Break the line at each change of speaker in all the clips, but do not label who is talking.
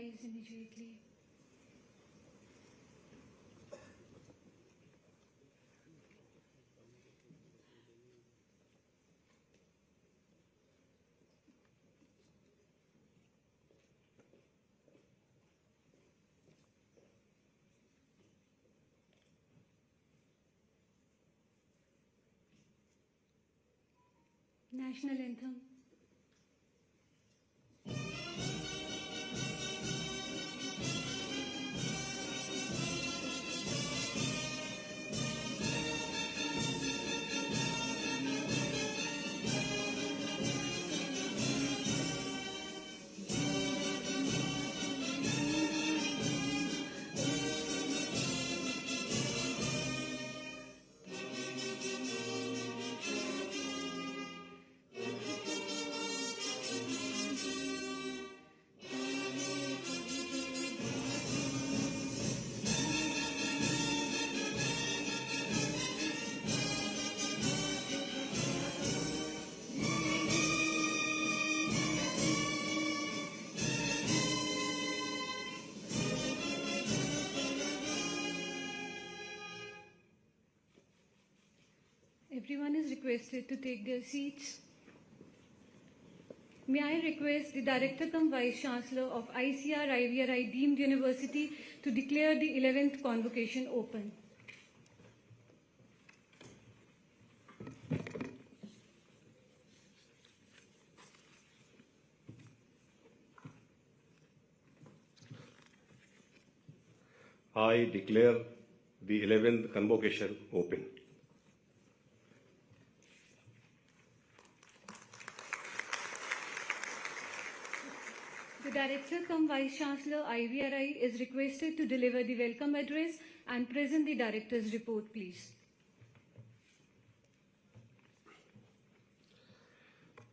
rise immediately. National anthem. Everyone is requested to take their seats. May I request the Director cum Vice Chancellor of ICR IVRI deemed University to declare the 11th convocation open.
I declare the 11th convocation open.
The Director cum Vice Chancellor IVRI is requested to deliver the welcome address and present the Director's report, please.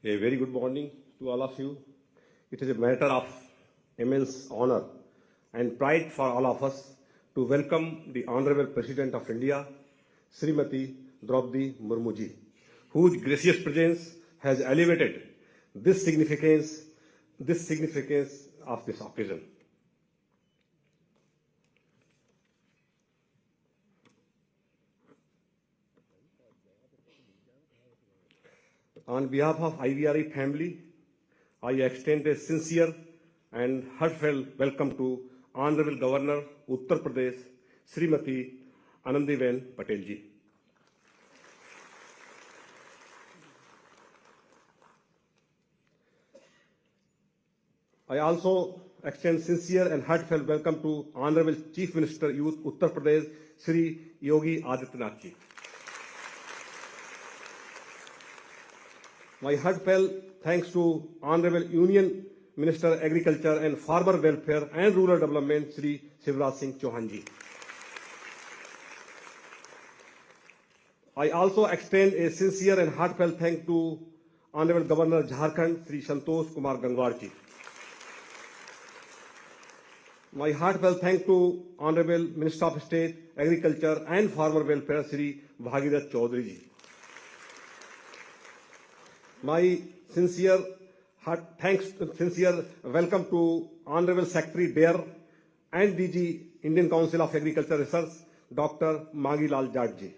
A very good morning to all of you. It is a matter of immense honor and pride for all of us to welcome the Honorable President of India, Srimati Draupadi Murmu ji, whose gracious presence has elevated this significance of this occasion. On behalf of IVRI family, I extend a sincere and heartfelt welcome to Honorable Governor Uttar Pradesh, Srimati Anandiben Patel ji. I also extend sincere and heartfelt welcome to Honorable Chief Minister Youth Uttar Pradesh, Sri Yogi Adityanath ji. My heartfelt thanks to Honorable Union Minister Agriculture and Farmer Welfare and Rural Development, Sri Shivraj Singh Chauhan ji. I also extend a sincere and heartfelt thanks to Honorable Governor Jharkhand, Sri Santosh Kumar Gangwar ji. My heartfelt thanks to Honorable Minister of State, Agriculture and Farmer Welfare, Sri Bhagirath Chaudhary ji. My sincere welcome to Honorable Secretary DARE and DG Indian Council of Agriculture Research, Dr. Magilal Jat ji.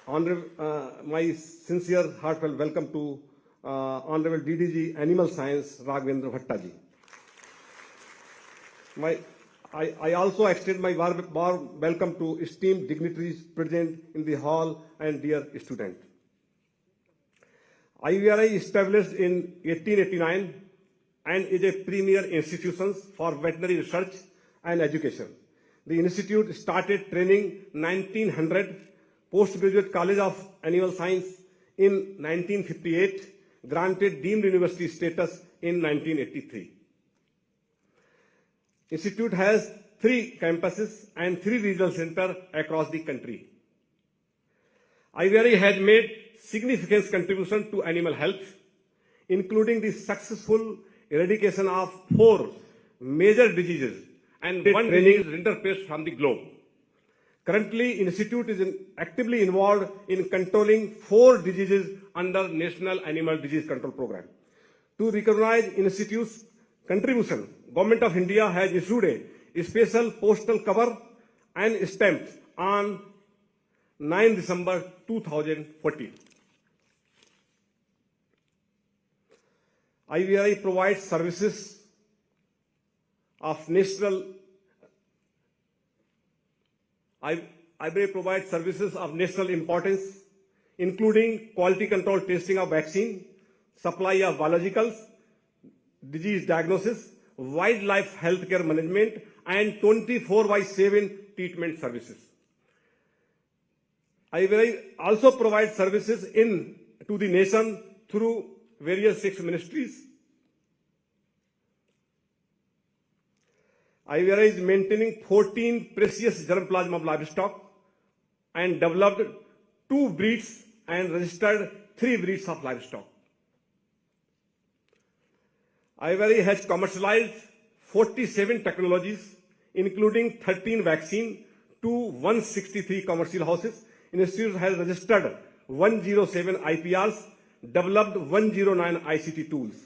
My sincere heartfelt welcome to Honorable DDG Animal Science, Raghavendra Bhatta ji. I also extend my warm welcome to esteemed dignitaries present in the hall and dear students. IVRI established in 1889 and is a premier institution for veterinary research and education. The institute started training 1900, Postgraduate College of Animal Science in 1958, granted deemed university status in 1983. Institute has 3 campuses and 3 regional centers across the country. IVRI has made significant contribution to animal health, including the successful eradication of 4 major diseases and 1 disease interface from the globe. Currently, Institute is actively involved in controlling 4 diseases under National Animal Disease Control Program. To recognize Institute's contribution, Government of India has issued a special postal cover and stamp on 9 December 2014. IVRI provides services of national importance, including quality control testing of vaccine, supply of biologicals, disease diagnosis, wildlife healthcare management, and 24/7 treatment services. IVRI also provides services to the nation through various 6 ministries. IVRI is maintaining 14 precious germplasm of livestock and developed 2 breeds and registered 3 breeds of livestock. IVRI has commercialized 47 technologies, including 13 vaccine to 163 commercial houses. Institute has registered 107 IPRs, developed 109 ICT tools.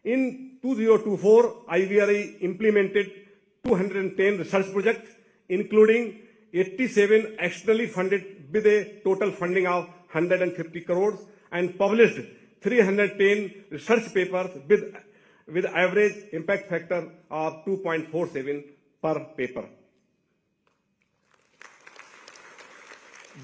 In 2024, IVRI implemented 210 research projects, including 87 externally funded with a total funding of 150 crores, and published 310 research papers with average impact factor of 2.47 per paper.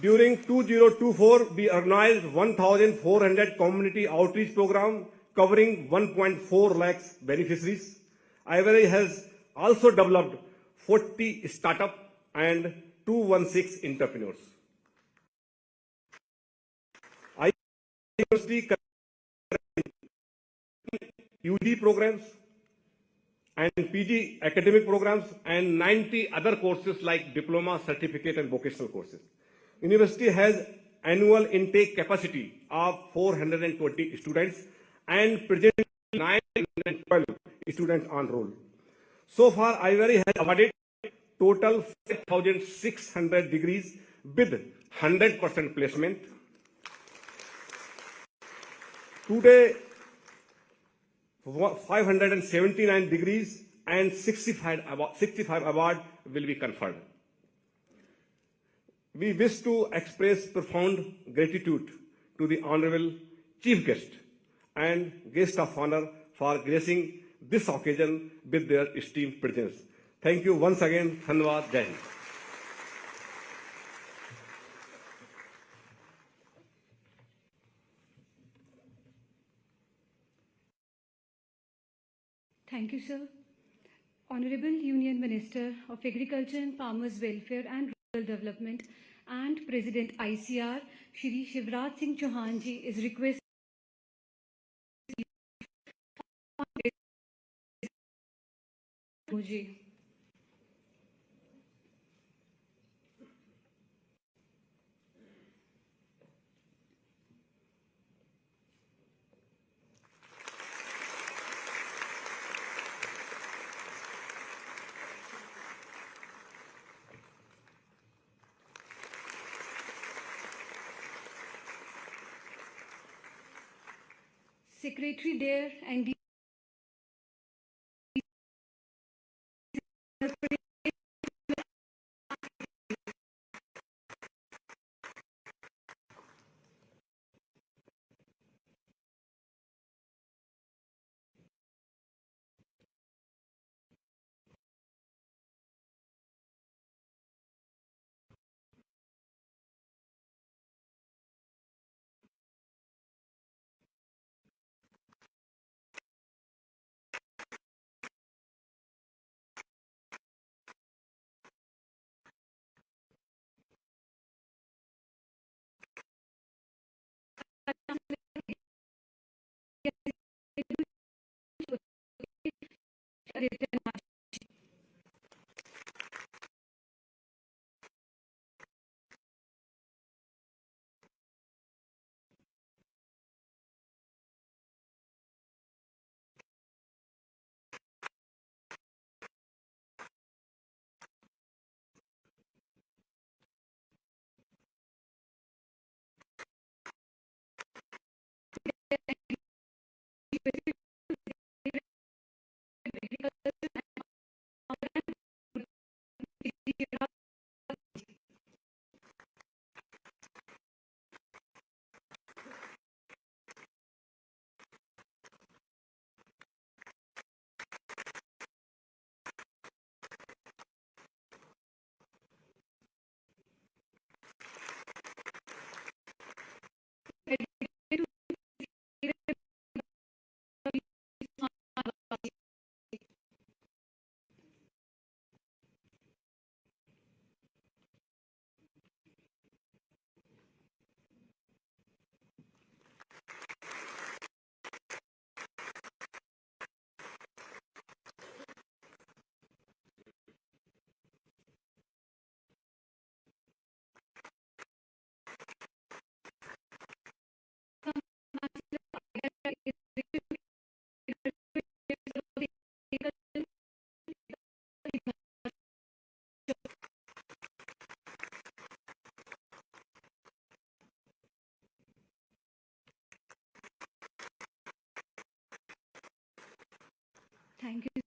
During 2024, we organized 1,400 community outreach programs covering 1.4 lakhs beneficiaries. IVRI has also developed 40 startups and 216 entrepreneurs. IVRI UG programs and PG academic programs and 90 other courses like diploma, certificate, and vocational courses. University has annual intake capacity of 420 students and presently 912 students on roll. So far, IVRI has awarded total 5,600 degrees with 100% placement. Today, 579 degrees and 65 awards will be conferred. We wish to express profound gratitude to the Honorable Chief Guest and Guest of Honor for gracing this occasion with their esteemed presence. Thank you once again. Dhanwad. Jai Hind.
Thank you, sir. Honorable Union Minister of Agriculture and Farmers Welfare and Rural Development and President ICR, Shri Shivraj Singh Chauhan ji is requested ji. Secretary there and Thank you.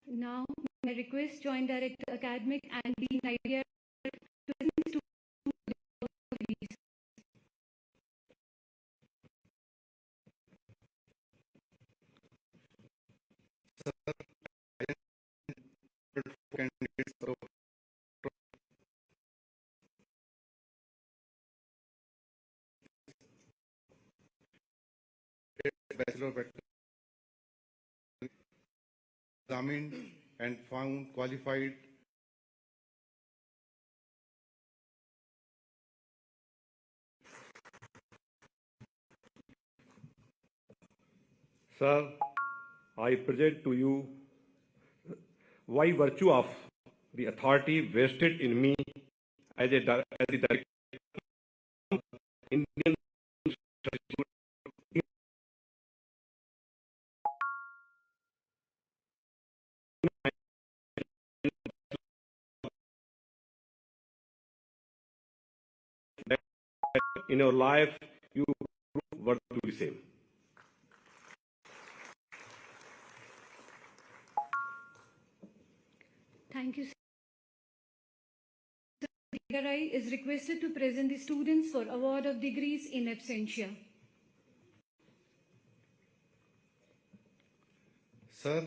Now, I request Joint Director Academic and Dean IVR to present to degrees.
Candidates for Bachelor of Veterinary examined and found qualified
Sir, I present to you by virtue of the authority vested in me as the director of Indian in your life, you were to do the same.
Thank you, sir. DRI is requested to present the students for award of degrees in absentia.
Sir,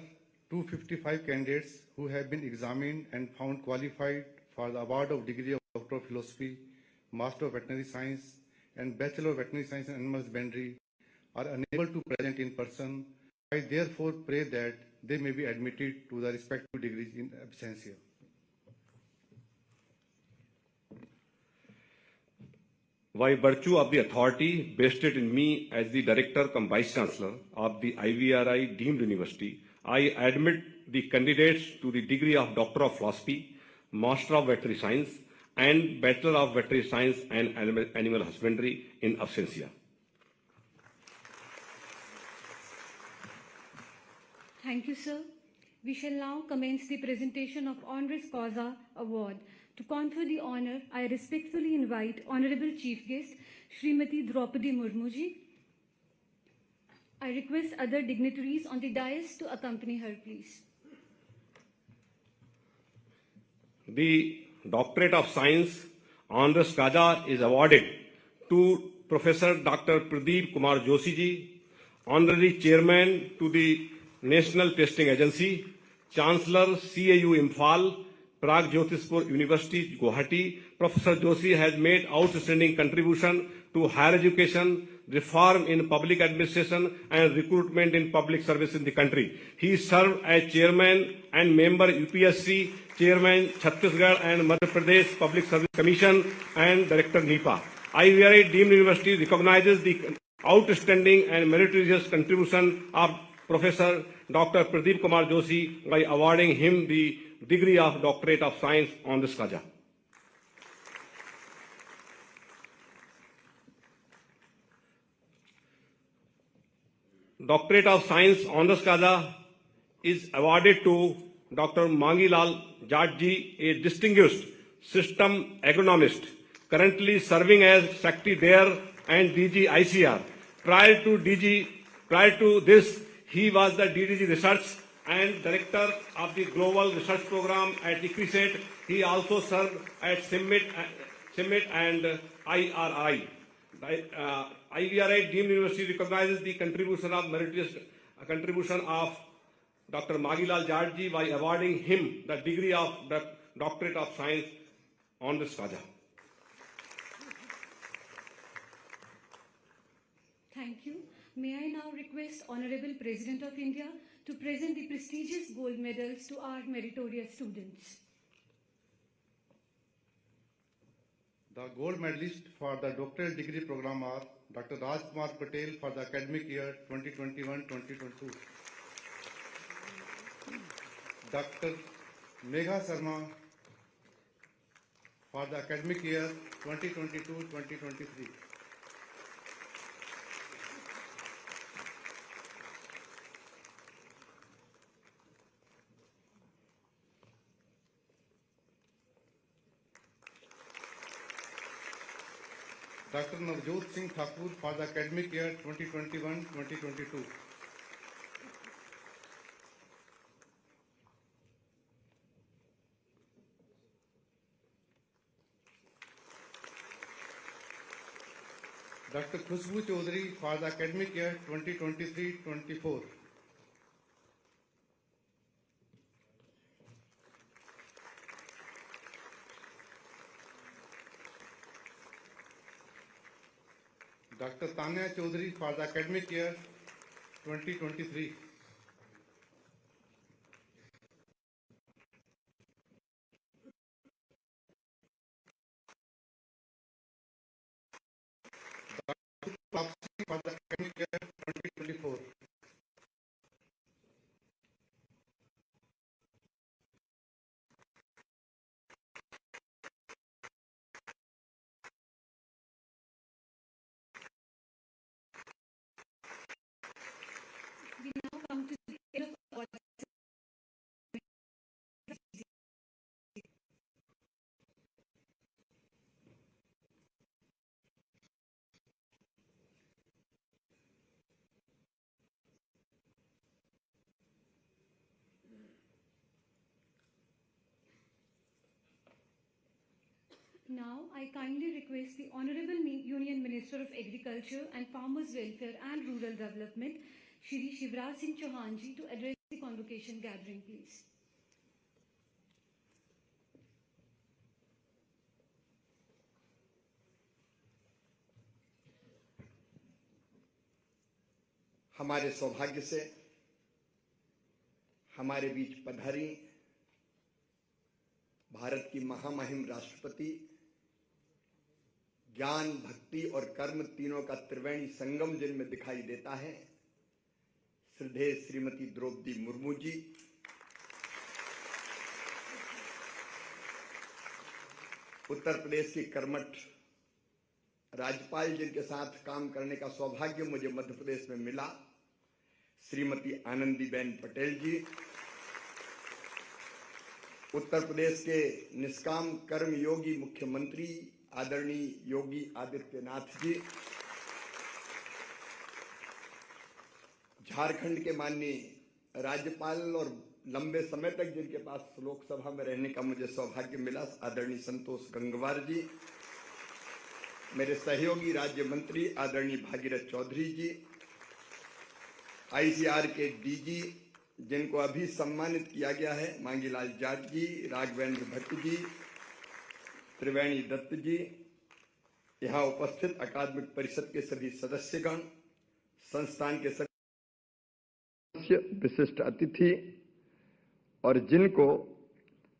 255 candidates who have been examined and found qualified for the award of degree of Doctor of Philosophy, Master of Veterinary Science, and Bachelor of Veterinary Science and Animal Husbandry are unable to present in person. I therefore pray that they may be admitted to the respective degrees in absentia.
By virtue of the authority vested in me as the Director cum Vice Chancellor of the IVRI deemed university, I admit the candidates to the degree of Doctor of Philosophy, Master of Veterinary Science, and Bachelor of Veterinary Science and Animal Husbandry in absentia.
Thank you, sir. We shall now commence the presentation of Honoris Causa Award. To confer the honor, I respectfully invite Honorable Chief Guest, Srimati Draupadi Murmu ji. I request other dignitaries on the dais to accompany her, please.
The Doctorate of Science Honoris Causa is awarded to Professor Dr. Pradeep Kumar Joshi ji, Honorary Chairman to the National Testing Agency, Chancellor CAU Imphal, Prag Jyotispur University, Guwahati. Professor Joshi has made outstanding contribution to higher education, reform in public administration and recruitment in public service in the country. He served as Chairman and member UPSC, Chairman Chhattisgarh and Madhya Pradesh Public Service Commission and Director NIPA. IVRI deemed university recognizes the outstanding and meritorious contribution of Professor Dr. Pradeep Kumar Joshi by awarding him the degree of Doctorate of Science Honoris Causa. Doctorate of Science Honoris Causa is awarded to Dr. Mangilal Jatji, a distinguished system agronomist, currently serving as Secretary there and DG ICR. Prior to this, he was the DDG Research and Director of the Global Research Program at ICRISAT. He also served at CIMMIT and IRI. IVRI deemed university recognizes the meritorious contribution of Dr. Magilal Jatji by awarding him the degree of the Doctorate of Science Honoris Causa.
Thank you. May I now request Honorable President of India to present the prestigious gold medals to our meritorious students.
The gold medalists for the doctoral degree program are Dr. Rajkumar Patel for the academic year 2021-2022, Dr. Megha Sharma for the academic year 2022-2023. Dr. Navjot Singh Thakur for the academic year 2021-2022. Dr. Khushbu Chaudhary for the academic year 2023-24. Dr. Tanya Chaudhary for the academic year 2023. Tapsi for the academic year 2024.
We now come to the end of our Now, I kindly request the Honorable Union Minister of Agriculture and Farmers Welfare and Rural Development, Shri Shivraj Singh Chauhan ji, to address the convocation gathering, please.
हमारे सौभाग्य से हमारे बीच पधारी भारत की महामहिम राष्ट्रपति, ज्ञान, भक्ति और कर्म तीनों का त्रिवेणी संगम जिनमें दिखाई देता है, श्रद्धेय श्रीमती द्रौपदी मुर्मू जी, उत्तर प्रदेश की कर्मठ राज्यपाल जिनके साथ काम करने का सौभाग्य मुझे मध्य प्रदेश में मिला, श्रीमती आनंदीबेन पटेल जी, उत्तर प्रदेश के निष्काम कर्म योगी मुख्यमंत्री आदरणीय योगी आदित्यनाथ जी, झारखंड के माननीय राज्यपाल और लंबे समय तक जिनके पास लोकसभा में रहने का मुझे सौभाग्य मिला, आदरणीय संतोष गंगवार जी, मेरे सहयोगी राज्य मंत्री आदरणीय भागीरथ चौधरी जी, आईसीआर के डीजी जिनको अभी सम्मानित किया गया है, मांगीलाल जाट जी, राघवेंद्र भट्ट जी, त्रिवेणी दत्त जी, यहाँ उपस्थित अकादमिक परिषद के सभी सदस्यगण, संस्थान के सदस्य, विशिष्ट अतिथि और जिनको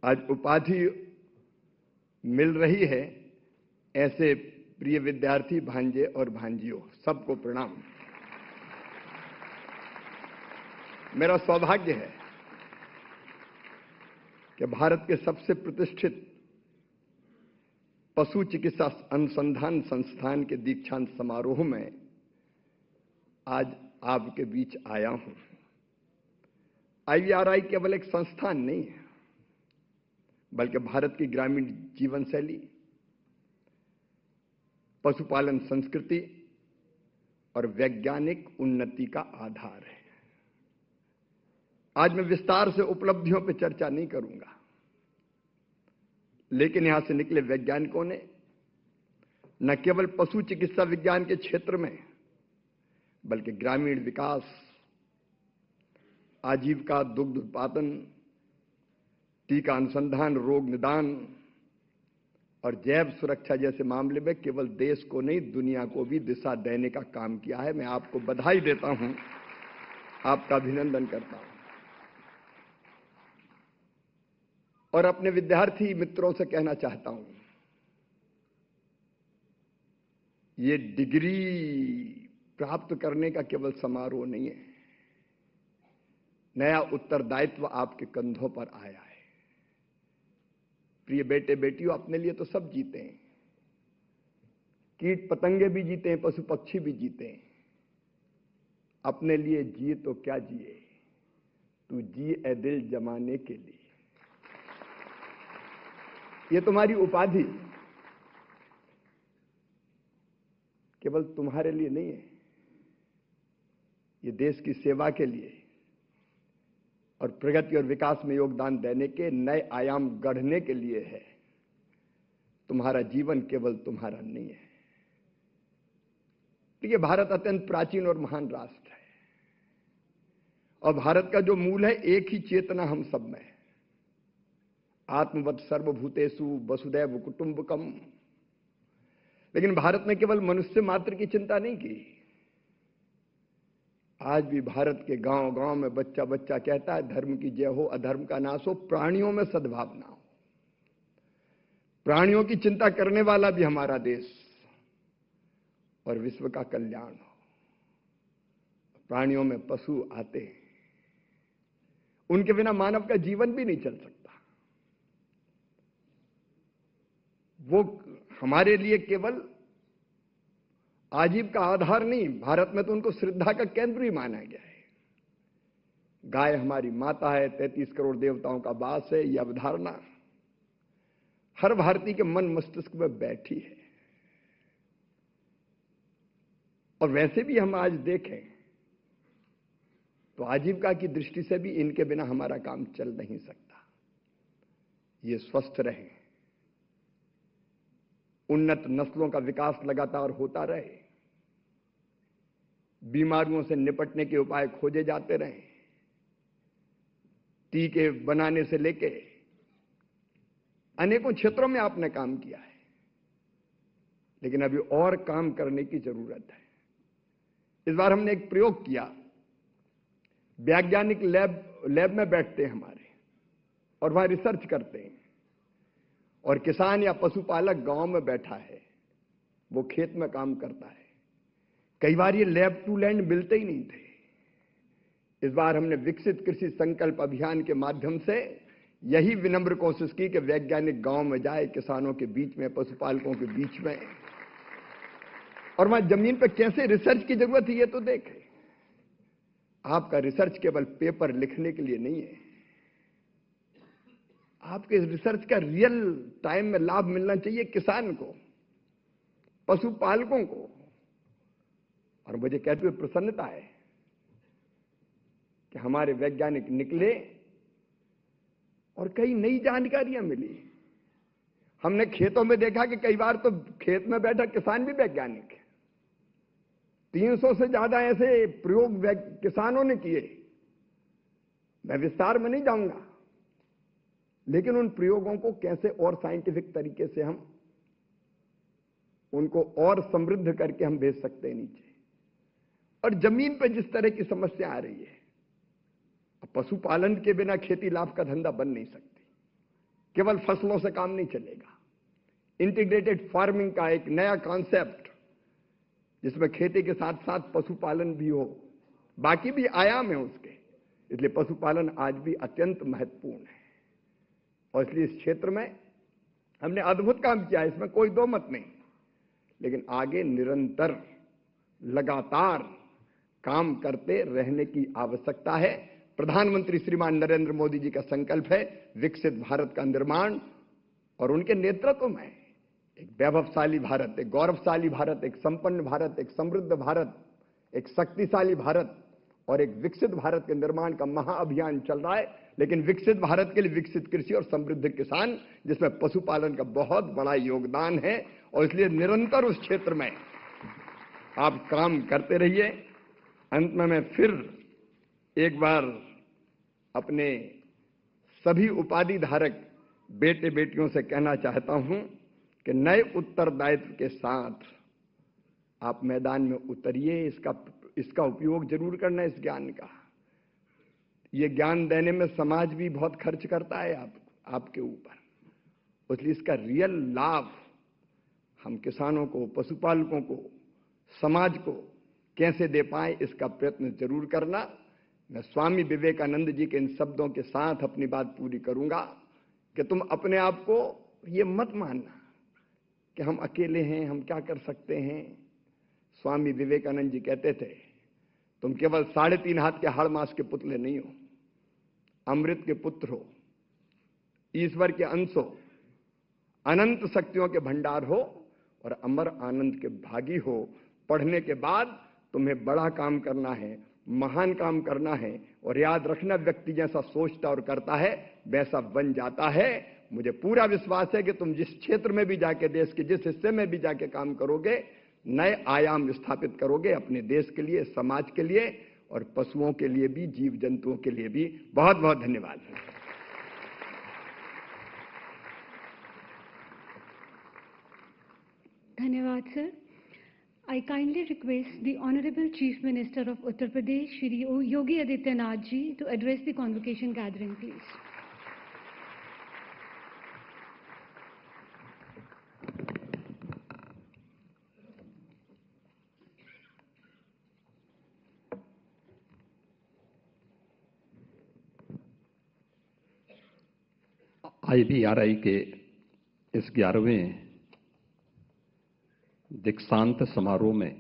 आज उपाधि मिल रही है, ऐसे प्रिय विद्यार्थी भांजे और भांजियों, सबको प्रणाम। मेरा सौभाग्य है कि भारत के सबसे प्रतिष्ठित पशु चिकित्सा अनुसंधान संस्थान के दीक्षांत समारोह में आज आपके बीच आया हूं। IVRI केवल एक संस्थान नहीं है, बल्कि भारत की ग्रामीण जीवन शैली, पशुपालन संस्कृति और वैज्ञानिक उन्नति का आधार है। आज मैं विस्तार से उपलब्धियों पर चर्चा नहीं करूंगा, लेकिन यहां से निकले वैज्ञानिकों ने न केवल पशु चिकित्सा विज्ञान के क्षेत्र में, बल्कि ग्रामीण विकास, आजीविका, दुग्ध उत्पादन, टीका अनुसंधान, रोग निदान और जैव सुरक्षा जैसे मामले में केवल देश को नहीं, दुनिया को भी दिशा देने का काम किया है। मैं आपको बधाई देता हूं, आपका अभिनंदन करता हूं और अपने विद्यार्थी मित्रों से कहना चाहता हूं, ये डिग्री प्राप्त करने का केवल समारोह नहीं है, नया उत्तरदायित्व आपके कंधों पर आया है। प्रिय बेटे बेटियों, अपने लिए तो सब जीते हैं, कीट पतंगे भी जीते हैं, पशु पक्षी भी जीते हैं। अपने लिए जिए तो क्या जिए, तू जी ए दिल जमाने के लिए। ये तुम्हारी उपाधि केवल तुम्हारे लिए नहीं है, ये देश की सेवा के लिए और प्रगति और विकास में योगदान देने के, नए आयाम गढ़ने के लिए है। तुम्हारा जीवन केवल तुम्हारा नहीं है। देखिए, भारत अत्यंत प्राचीन और महान राष्ट्र है और भारत का जो मूल है, एक ही चेतना हम सब में है, आत्मवत् सर्वभूतेषु वसुदैव कुटुंबकम। लेकिन भारत ने केवल मनुष्य मात्र की चिंता नहीं की। आज भी भारत के गांव गांव में बच्चा बच्चा कहता है, धर्म की जय हो, अधर्म का नाश हो, प्राणियों में सद्भावना हो। प्राणियों की चिंता करने वाला भी हमारा देश और विश्व का कल्याण हो। प्राणियों में पशु आते हैं, उनके बिना मानव का जीवन भी नहीं चल सकता। वो हमारे लिए केवल आजीव का आधार नहीं, भारत में तो उनको श्रद्धा का केंद्र ही माना गया है। गाय हमारी माता है, 33 करोड़ देवताओं का वास है, यह अवधारणा हर भारतीय के मन मस्तिष्क में बैठी है। और वैसे भी हम आज देखें तो आजीविका की दृष्टि से भी इनके बिना हमारा काम चल नहीं सकता। ये स्वस्थ रहें, उन्नत नस्लों का विकास लगातार होता रहे, बीमारियों से निपटने के उपाय खोजे जाते रहें, टीके बनाने से लेके अनेकों क्षेत्रों में आपने काम किया है, लेकिन अभी और काम करने की जरूरत है। इस बार हमने एक प्रयोग किया, वैज्ञानिक लैब में बैठते हैं हमारे और वहां रिसर्च करते हैं, और किसान या पशुपालक गांव में बैठा है, वो खेत में काम करता है। कई बार ये लैब टू लैंड मिलते ही नहीं थे। इस बार हमने विकसित कृषि संकल्प अभियान के माध्यम से यही विनम्र कोशिश की कि वैज्ञानिक गांव में जाए, किसानों के बीच में, पशुपालकों के बीच में, और वहां जमीन पर कैसे रिसर्च की जरूरत है ये तो देखें। आपका रिसर्च केवल पेपर लिखने के लिए नहीं है, आपके रिसर्च का रियल टाइम में लाभ मिलना चाहिए किसान को, पशुपालकों को। और मुझे कहते हुए प्रसन्नता है कि हमारे वैज्ञानिक निकले और कई नई जानकारियां मिली। हमने खेतों में देखा कि कई बार तो खेत में बैठा किसान भी वैज्ञानिक है। 300 से ज्यादा ऐसे प्रयोग किसानों ने किए। मैं विस्तार में नहीं जाऊंगा, लेकिन उन प्रयोगों को कैसे और साइंटिफिक तरीके से हम उनको और समृद्ध करके हम भेज सकते हैं नीचे। और जमीन पर जिस तरह की समस्या आ रही है, पशुपालन के बिना खेती लाभ का धंधा बन नहीं सकती, केवल फसलों से काम नहीं चलेगा। इंटीग्रेटेड फार्मिंग का एक नया कॉन्सेप्ट, जिसमें खेती के साथ साथ पशुपालन भी हो, बाकी भी आयाम है उसके, इसलिए पशुपालन आज भी अत्यंत महत्वपूर्ण है। और इसलिए इस क्षेत्र में हमने अद्भुत काम किया है, इसमें कोई दो मत नहीं, लेकिन आगे निरंतर लगातार काम करते रहने की आवश्यकता है। प्रधानमंत्री श्रीमान नरेंद्र मोदी जी का संकल्प है विकसित भारत का निर्माण, और उनके नेतृत्व में एक वैभवशाली भारत, एक गौरवशाली भारत, एक संपन्न भारत, एक समृद्ध भारत, एक शक्तिशाली भारत और एक विकसित भारत के निर्माण का महाअभियान चल रहा है। लेकिन विकसित भारत के लिए विकसित कृषि और समृद्ध किसान, जिसमें पशुपालन का बहुत बड़ा योगदान है, और इसलिए निरंतर उस क्षेत्र में आप काम करते रहिए। अंत में मैं फिर एक बार अपने सभी उपाधि धारक बेटे बेटियों से कहना चाहता हूं कि नए उत्तरदायित्व के साथ आप मैदान में उतरिए। इसका उपयोग जरूर करना है, इस ज्ञान का। ये ज्ञान देने में समाज भी बहुत खर्च करता है आपके ऊपर, इसलिए इसका रियल लाभ हम किसानों को, पशुपालकों को, समाज को कैसे दे पाए, इसका प्रयत्न जरूर करना। मैं स्वामी विवेकानंद जी के इन शब्दों के साथ अपनी बात पूरी करूंगा कि तुम अपने आप को ये मत मानना कि हम अकेले हैं, हम क्या कर सकते हैं। स्वामी विवेकानंद जी कहते थे, तुम केवल 3.5 हाथ के हाड़ मांस के पुतले नहीं हो, अमृत के पुत्र हो, ईश्वर के अंश हो, अनंत शक्तियों के भंडार हो और अमर आनंद के भागी हो। पढ़ने के बाद तुम्हें बड़ा काम करना है, महान काम करना है, और याद रखना, व्यक्ति जैसा सोचता और करता है वैसा बन जाता है। मुझे पूरा विश्वास है कि तुम जिस क्षेत्र में भी जाके, देश के जिस हिस्से में भी जाके काम करोगे, नए आयाम स्थापित करोगे अपने देश के लिए, समाज के लिए और पशुओं के लिए भी, जीव जंतुओं के लिए भी। बहुत बहुत धन्यवाद।
धन्यवाद sir. I kindly request the Honorable Chief Minister of Uttar Pradesh, Shri Yogi Adityanath ji, to address the convocation gathering, please.
IVRI के इस 11वें दीक्षांत समारोह में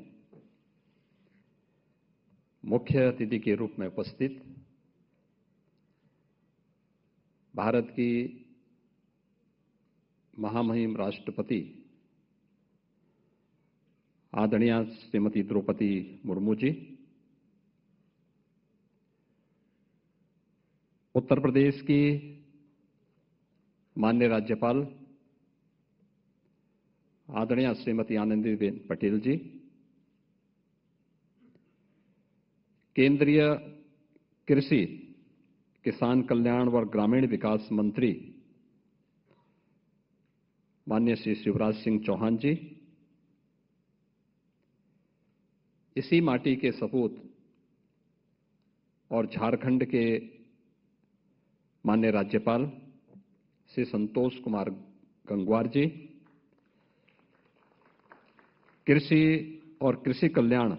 मुख्य अतिथि के रूप में उपस्थित भारत की महामहिम राष्ट्रपति आदरणीय श्रीमती द्रौपदी मुर्मू जी, उत्तर प्रदेश की माननीय राज्यपाल आदरणीय श्रीमती आनंदीबेन पटेल जी, केंद्रीय कृषि, किसान कल्याण व ग्रामीण विकास मंत्री माननीय श्री शिवराज सिंह चौहान जी, इसी माटी के सपूत और झारखंड के माननीय राज्यपाल श्री संतोष कुमार गंगवार जी, कृषि और कृषि कल्याण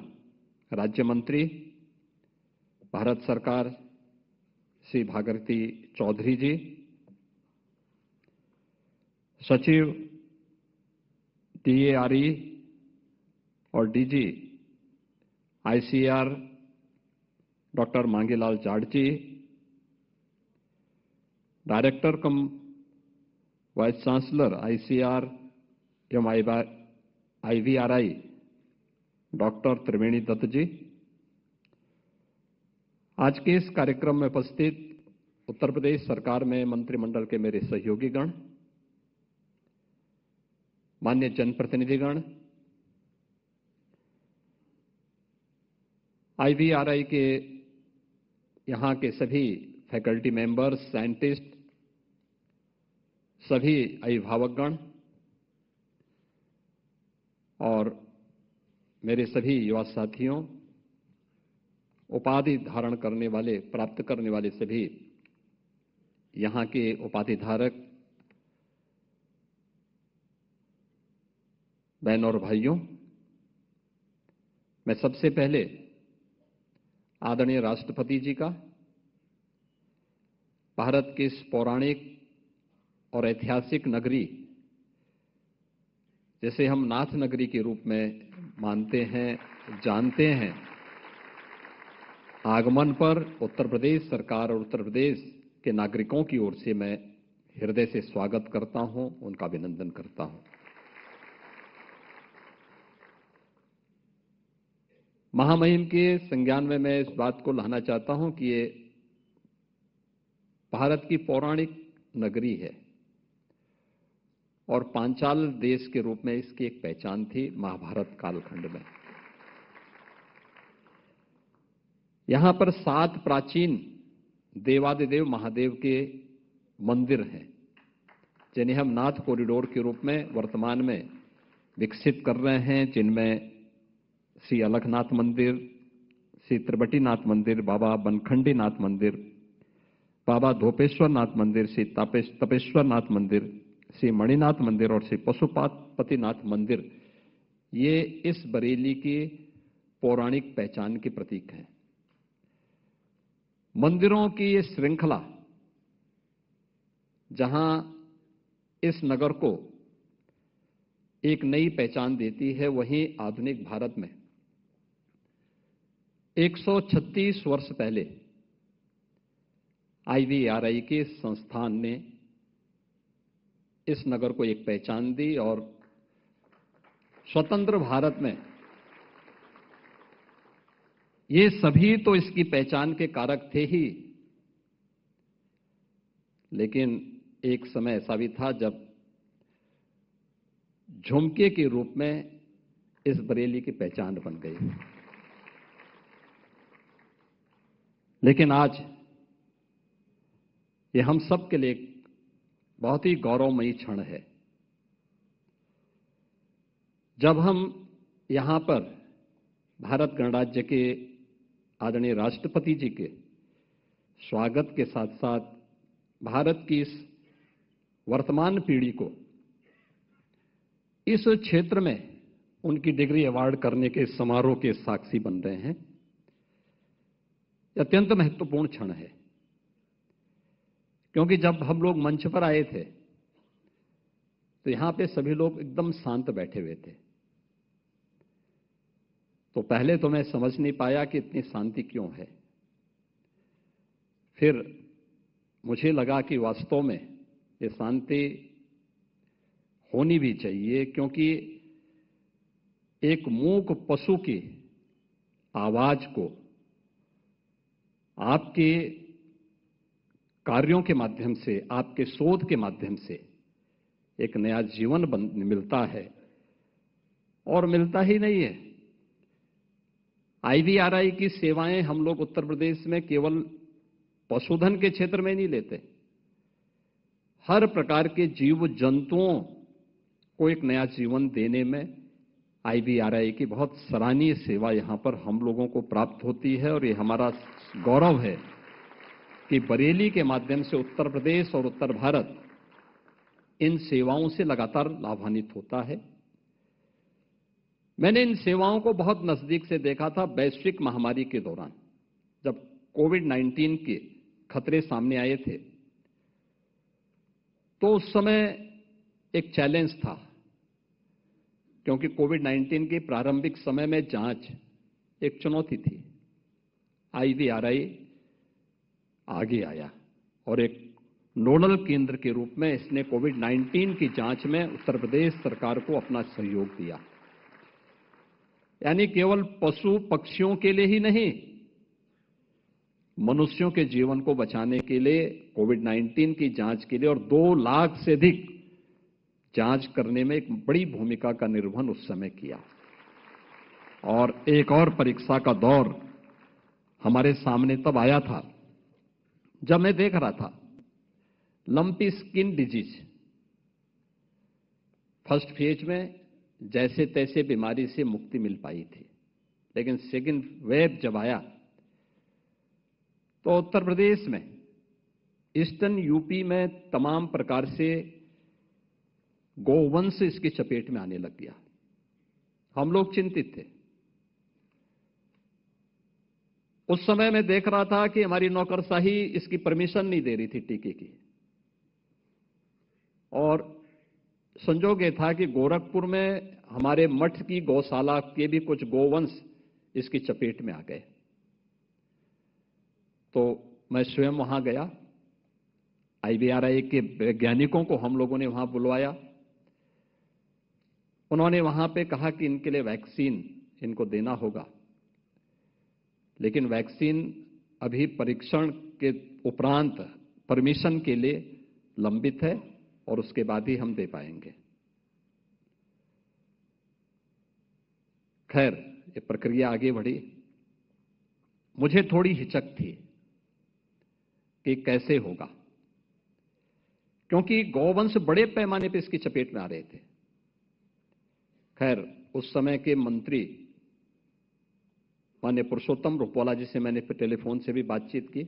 राज्य मंत्री भारत सरकार श्री भागीरथी चौधरी जी, सचिव DARE और DG ICAR doctor Mangilal Jat ji, director cum vice chancellor ICAR एवं IVRI डॉक्टर त्रिवेणी दत्त जी, आज के इस कार्यक्रम में उपस्थित उत्तर प्रदेश सरकार में मंत्रिमंडल के मेरे सहयोगीगण, माननीय जनप्रतिनिधिगण, IVRI के यहाँ के सभी फैकल्टी मेंबर्स, साइंटिस्ट, सभी अभिभावकगण और मेरे सभी युवा साथियों, उपाधि धारण करने वाले, प्राप्त करने वाले सभी यहाँ के उपाधिधारक बहनों और भाइयों, मैं सबसे पहले आदरणीय राष्ट्रपति जी का भारत के इस पौराणिक और ऐतिहासिक नगरी, जैसे हम नाथ नगरी के रूप में मानते हैं, जानते हैं, आगमन पर उत्तर प्रदेश सरकार और उत्तर प्रदेश के नागरिकों की ओर से मैं हृदय से स्वागत करता हूं, उनका अभिनंदन करता हूं। महामहिम के संज्ञान में मैं इस बात को लाना चाहता हूं कि ये भारत की पौराणिक नगरी है और पांचाल देश के रूप में इसकी एक पहचान थी महाभारत कालखंड में। यहां पर 7 प्राचीन देवादिदेव महादेव के मंदिर हैं, जिन्हें हम नाथ कॉरिडोर के रूप में वर्तमान में विकसित कर रहे हैं, जिनमें श्री अलखनाथ मंदिर, श्री त्रिबटीनाथ मंदिर, बाबा बनखंडी नाथ मंदिर, बाबा धोपेश्वर नाथ मंदिर, श्री तपेश्वर नाथ मंदिर, श्री मणिनाथ मंदिर और श्री पशुपतिनाथ मंदिर, ये इस बरेली की पौराणिक पहचान के प्रतीक हैं। मंदिरों की ये श्रृंखला जहां इस नगर को एक नई पहचान देती है, वहीं आधुनिक भारत में 136 वर्ष पहले IVRI के संस्थान ने इस नगर को एक पहचान दी और स्वतंत्र भारत में ये सभी तो इसकी पहचान के कारक थे ही, लेकिन एक समय ऐसा भी था जब झुमके के रूप में इस बरेली की पहचान बन गई। लेकिन आज ये हम सब के लिए एक बहुत ही गौरवमयी क्षण है जब हम यहां पर भारत गणराज्य के आदरणीय राष्ट्रपति जी के स्वागत के साथ साथ भारत की इस वर्तमान पीढ़ी को इस क्षेत्र में उनकी डिग्री अवार्ड करने के समारोह के साक्षी बन रहे हैं। अत्यंत महत्वपूर्ण क्षण है, क्योंकि जब हम लोग मंच पर आए थे तो यहां पे सभी लोग एकदम शांत बैठे हुए थे। तो पहले तो मैं समझ नहीं पाया कि इतनी शांति क्यों है। फिर मुझे लगा कि वास्तव में ये शांति होनी भी चाहिए, क्योंकि एक मूक पशु की आवाज को आपके कार्यों के माध्यम से, आपके शोध के माध्यम से एक नया जीवन मिलता है। और मिलता ही नहीं है, IVRI की सेवाएं हम लोग उत्तर प्रदेश में केवल पशुधन के क्षेत्र में नहीं लेते, हर प्रकार के जीव जंतुओं को एक नया जीवन देने में IVRI की बहुत सराहनीय सेवा यहां पर हम लोगों को प्राप्त होती है। और ये हमारा गौरव है कि बरेली के माध्यम से उत्तर प्रदेश और उत्तर भारत इन सेवाओं से लगातार लाभान्वित होता है। मैंने इन सेवाओं को बहुत नजदीक से देखा था वैश्विक महामारी के दौरान, जब कोविड-19 के खतरे सामने आए थे। तो उस समय एक चैलेंज था, क्योंकि कोविड-19 के प्रारंभिक समय में जांच एक चुनौती थी। IVRI आगे आया और एक नोडल केंद्र के रूप में इसने कोविड-19 की जांच में उत्तर प्रदेश सरकार को अपना सहयोग दिया। यानी केवल पशु पक्षियों के लिए ही नहीं, मनुष्यों के जीवन को बचाने के लिए, कोविड-19 की जांच के लिए, और 2 लाख से अधिक जांच करने में एक बड़ी भूमिका का निर्वहन उस समय किया। और एक और परीक्षा का दौर हमारे सामने तब आया था जब मैं देख रहा था lumpy skin disease first phase में जैसे तैसे बीमारी से मुक्ति मिल पाई थी, लेकिन सेकंड वेव जब आया तो उत्तर प्रदेश में, ईस्टर्न यूपी में तमाम प्रकार से गोवंश इसकी चपेट में आने लग गया। हम लोग चिंतित थे। उस समय मैं देख रहा था कि हमारी नौकरशाही इसकी परमिशन नहीं दे रही थी टीके की, और संजोग ये था कि गोरखपुर में हमारे मठ की गौशाला के भी कुछ गोवंश इसकी चपेट में आ गए। तो मैं स्वयं वहां गया, IVRI के वैज्ञानिकों को हम लोगों ने वहां बुलवाया। उन्होंने वहां पे कहा कि इनके लिए वैक्सीन इनको देना होगा, लेकिन वैक्सीन अभी परीक्षण के उपरांत परमिशन के लिए लंबित है और उसके बाद ही हम दे पाएंगे। खैर, ये प्रक्रिया आगे बढ़ी। मुझे थोड़ी हिचक थी कि कैसे होगा, क्योंकि गौवंश बड़े पैमाने पर इसकी चपेट में आ रहे थे। खैर, उस समय के मंत्री माननीय पुरुषोत्तम रुपाला जी से मैंने टेलीफोन से भी बातचीत की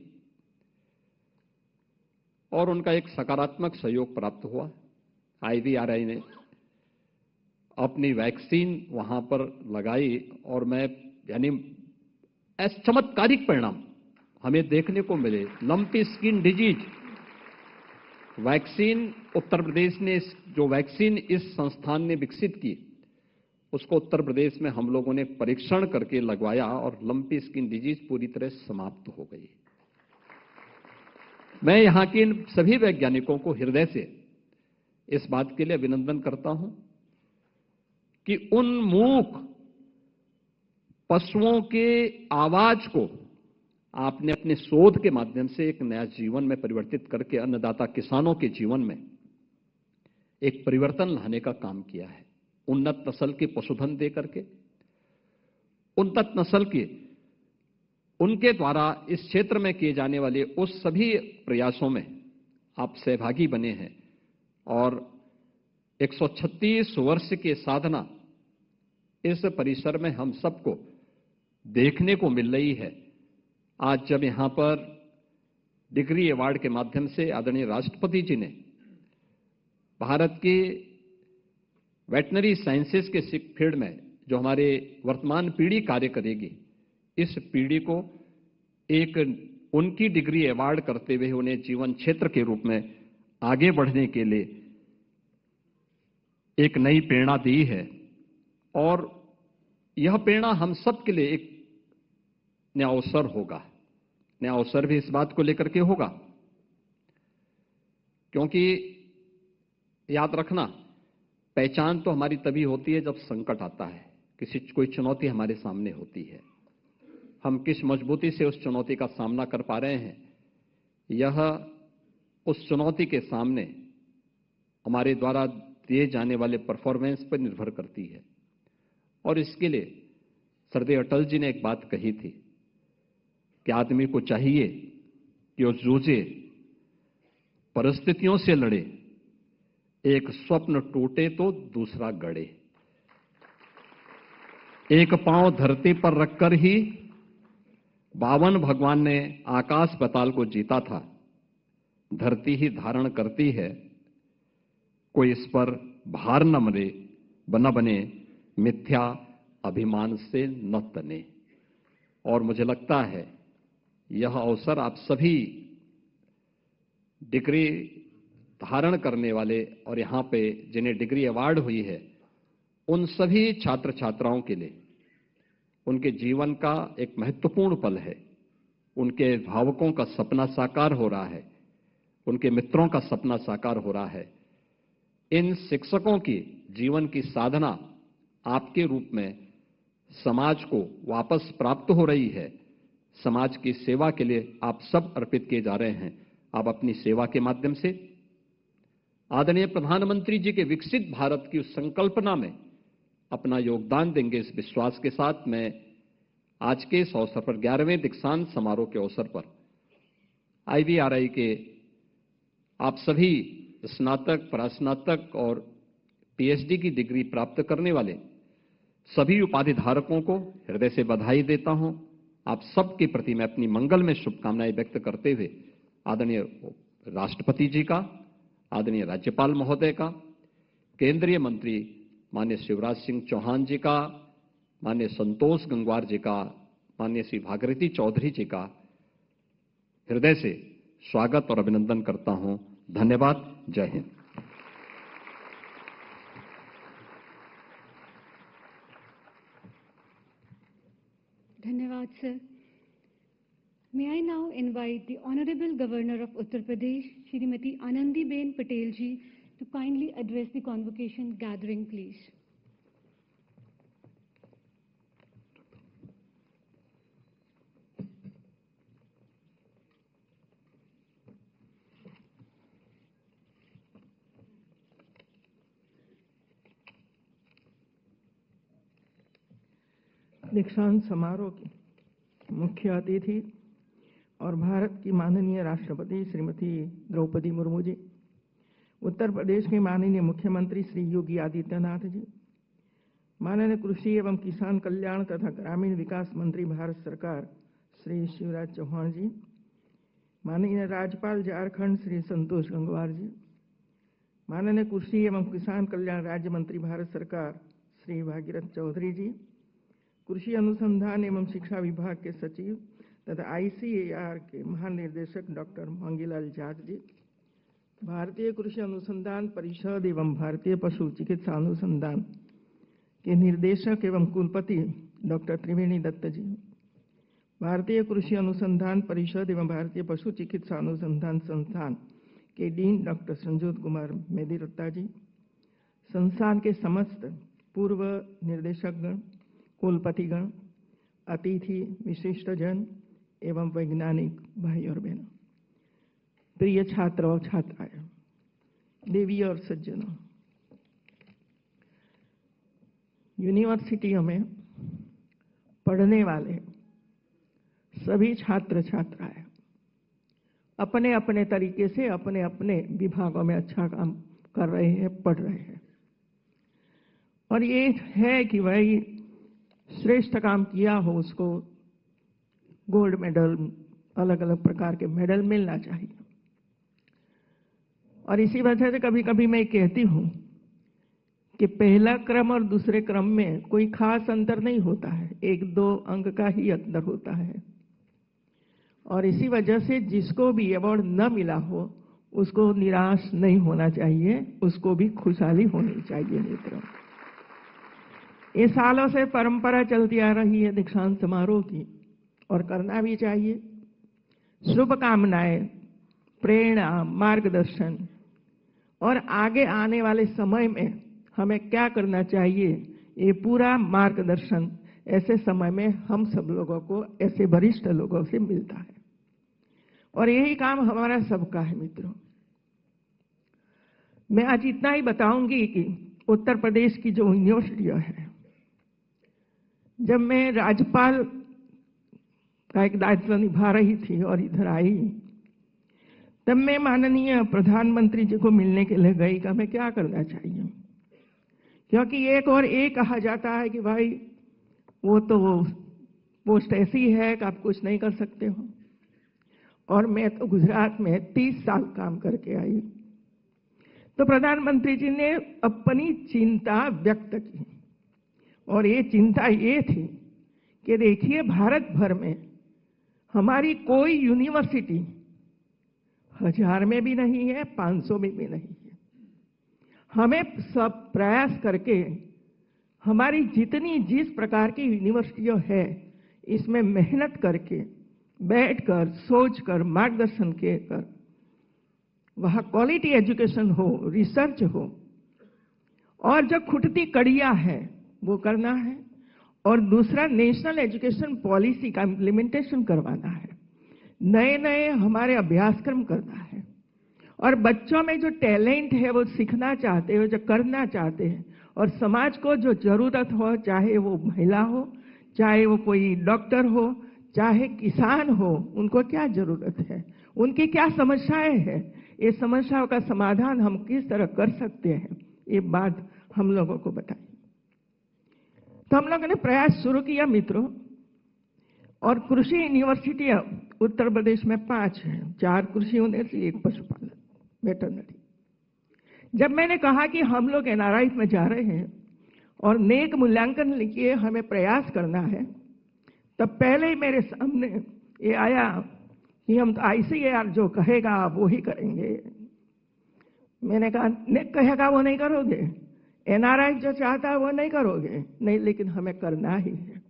और उनका एक सकारात्मक सहयोग प्राप्त हुआ। IVRI ने अपनी वैक्सीन वहां पर लगाई और मैं, यानी ऐसे चमत्कारिक परिणाम हमें देखने को मिले। Lumpy skin disease vaccine Uttar Pradesh ने जो वैक्सीन इस संस्थान ने विकसित की उसको उत्तर प्रदेश में हम लोगों ने परीक्षण करके लगवाया और लंपी स्किन डिजीज पूरी तरह समाप्त हो गई। मैं यहां के इन सभी वैज्ञानिकों को हृदय से इस बात के लिए अभिनंदन करता हूं कि उन मूक पशुओं के आवाज को आपने अपने शोध के माध्यम से एक नया जीवन में परिवर्तित करके अन्नदाता किसानों के जीवन में एक परिवर्तन लाने का काम किया है। उन्नत नस्ल के पशुधन दे करके उन्नत नस्ल के उनके द्वारा इस क्षेत्र में किए जाने वाले उस सभी प्रयासों में आप सहभागी बने हैं और 136 वर्ष की साधना इस परिसर में हम सबको देखने को मिल रही है। आज जब यहां पर डिग्री अवार्ड के माध्यम से आदरणीय राष्ट्रपति जी ने भारत की वेटनरी साइंसेस के फील्ड में जो हमारे वर्तमान पीढ़ी कार्य करेगी, इस पीढ़ी को एक उनकी डिग्री अवार्ड करते हुए उन्हें जीवन क्षेत्र के रूप में आगे बढ़ने के लिए एक नई प्रेरणा दी है। और यह प्रेरणा हम सब के लिए एक नया अवसर होगा। नया अवसर भी इस बात को लेकर के होगा क्योंकि याद रखना, पहचान तो हमारी तभी होती है जब संकट आता है, कोई चुनौती हमारे सामने होती है। हम किस मजबूती से उस चुनौती का सामना कर पा रहे हैं, यह उस चुनौती के सामने हमारे द्वारा दिए जाने वाले परफॉर्मेंस पर निर्भर करती है। और इसके लिए सरदेव अटल जी ने एक बात कही थी कि आदमी को चाहिए कि वो जूझे, परिस्थितियों से लड़े, एक स्वप्न टूटे तो दूसरा गड़े। एक पांव धरती पर रखकर ही बावन भगवान ने आकाश पाताल को जीता था। धरती ही धारण करती है, कोई इस पर भार न बने, मिथ्या अभिमान से न तने। और मुझे लगता है यह अवसर आप सभी डिग्री धारण करने वाले और यहां पे जिन्हें डिग्री अवार्ड हुई है, उन सभी छात्र छात्राओं के लिए उनके जीवन का एक महत्वपूर्ण पल है। उनके भावकों का सपना साकार हो रहा है, उनके मित्रों का सपना साकार हो रहा है। इन शिक्षकों की जीवन की साधना आपके रूप में समाज को वापस प्राप्त हो रही है। समाज की सेवा के लिए आप सब अर्पित किए जा रहे हैं। आप अपनी सेवा के माध्यम से आदरणीय प्रधानमंत्री जी के विकसित भारत की उस संकल्पना में अपना योगदान देंगे। इस विश्वास के साथ मैं आज के इस अवसर पर 11वें दीक्षांत समारोह के अवसर पर IVRI के आप सभी स्नातक, परास्नातक और PhD की डिग्री प्राप्त करने वाले सभी उपाधि धारकों को हृदय से बधाई देता हूं। आप सबके प्रति मैं अपनी मंगल में शुभकामनाएं व्यक्त करते हुए आदरणीय राष्ट्रपति जी का, आदरणीय राज्यपाल महोदय का, केंद्रीय मंत्री माननीय शिवराज सिंह चौहान जी का, माननीय संतोष गंगवार जी का, माननीय श्री भागीरथी चौधरी जी का हृदय से स्वागत और अभिनंदन करता हूं। धन्यवाद। जय हिंद।
धन्यवाद sir. May I now invite the Honorable Governor of Uttar Pradesh, Shrimati Anandiben Patel ji, to kindly address the convocation gathering, please.
दीक्षांत समारोह की मुख्य अतिथि और भारत की माननीय राष्ट्रपति श्रीमती द्रौपदी मुर्मू जी, उत्तर प्रदेश के माननीय मुख्यमंत्री श्री योगी आदित्यनाथ जी, माननीय कृषि एवं किसान कल्याण तथा ग्रामीण विकास मंत्री भारत सरकार श्री शिवराज चौहान जी, माननीय राज्यपाल झारखंड श्री संतोष गंगवार जी, माननीय कृषि एवं किसान कल्याण राज्य मंत्री भारत सरकार श्री भागीरथ चौधरी जी, कृषि अनुसंधान एवं शिक्षा विभाग के सचिव तथा ICAR के महानिदेशक डॉक्टर मांगीलाल जाट जी, भारतीय कृषि अनुसंधान परिषद एवं भारतीय पशु चिकित्सा अनुसंधान के निर्देशक एवं कुलपति डॉक्टर त्रिवेणी दत्त जी, भारतीय कृषि अनुसंधान परिषद एवं भारतीय पशु चिकित्सा अनुसंधान संस्थान के डीन डॉक्टर संजोत कुमार मेदिरत्ता जी, संस्थान के समस्त पूर्व निर्देशकगण, कुलपतिगण, अतिथि, विशिष्टजन एवं वैज्ञानिक भाई और बहनों, प्रिय छात्र और छात्राएं, देवी और सज्जनों, यूनिवर्सिटियों में पढ़ने वाले सभी छात्र छात्राएं अपने अपने तरीके से अपने अपने विभागों में अच्छा काम कर रहे हैं, पढ़ रहे हैं। और ये है कि भाई श्रेष्ठ काम किया हो उसको गोल्ड मेडल, अलग अलग प्रकार के मेडल मिलना चाहिए। और इसी वजह से कभी कभी मैं कहती हूं कि पहला क्रम और दूसरे क्रम में कोई खास अंतर नहीं होता है, 1-2 अंक का ही अंतर होता है। और इसी वजह से जिसको भी अवार्ड न मिला हो उसको निराश नहीं होना चाहिए, उसको भी खुशहाली होनी चाहिए मित्रों। ये सालों से परंपरा चलती आ रही है दीक्षांत समारोह की, और करना भी चाहिए। शुभकामनाएं, प्रेरणा, मार्गदर्शन और आगे आने वाले समय में हमें क्या करना चाहिए, ये पूरा मार्गदर्शन ऐसे समय में हम सब लोगों को, ऐसे वरिष्ठ लोगों से मिलता है। और यही काम हमारा सबका है मित्रों। मैं आज इतना ही बताऊंगी कि उत्तर प्रदेश की जो यूनिवर्सिटियां हैं, जब मैं राज्यपाल का एक दायित्व निभा रही थी और इधर आई, तब मैं माननीय प्रधानमंत्री जी को मिलने के लिए गई कि हमें क्या करना चाहिए, क्योंकि एक और एक कहा जाता है कि भाई वो तो पोस्ट ऐसी है कि आप कुछ नहीं कर सकते हो। और मैं तो गुजरात में 30 साल काम करके आई। तो प्रधानमंत्री जी ने अपनी चिंता व्यक्त की, और ये चिंता ये थी कि देखिए भारत भर में हमारी कोई यूनिवर्सिटी 1000 में भी नहीं है, 500 में भी नहीं है। हमें सब प्रयास करके हमारी जितनी जिस प्रकार की यूनिवर्सिटियां है, इसमें मेहनत करके, बैठकर, सोचकर, मार्गदर्शन कर वहां क्वालिटी एजुकेशन हो, रिसर्च हो, और जो खुटती कड़ियां है वो करना है। और दूसरा, नेशनल एजुकेशन पॉलिसी का इम्प्लीमेंटेशन करवाना है, नए नए हमारे अभ्यासक्रम करना है, और बच्चों में जो टैलेंट है वो सीखना चाहते हो, जो करना चाहते हैं, और समाज को जो जरूरत हो, चाहे वो महिला हो, चाहे वो कोई डॉक्टर हो, चाहे किसान हो, उनको क्या जरूरत है, उनकी क्या समस्याएं हैं, ये समस्याओं का समाधान हम किस तरह कर सकते हैं, ये बात हम लोगों को बताइए। तो हम लोगों ने प्रयास शुरू किया मित्रों, और कृषि यूनिवर्सिटियां उत्तर प्रदेश में 5 हैं, 4 कृषि यूनिवर्सिटी, 1 पशुपालन वेटरनरी। जब मैंने कहा कि हम लोग NRI में जा रहे हैं और नेक मूल्यांकन लिखिए हमें प्रयास करना है, तब पहले ही मेरे सामने ये आया कि हम तो ICAR जो कहेगा वो ही करेंगे। मैंने कहा नेक कहेगा वो नहीं करोगे, NRI जो चाहता है वो नहीं करोगे, नहीं, लेकिन हमें करना ही है।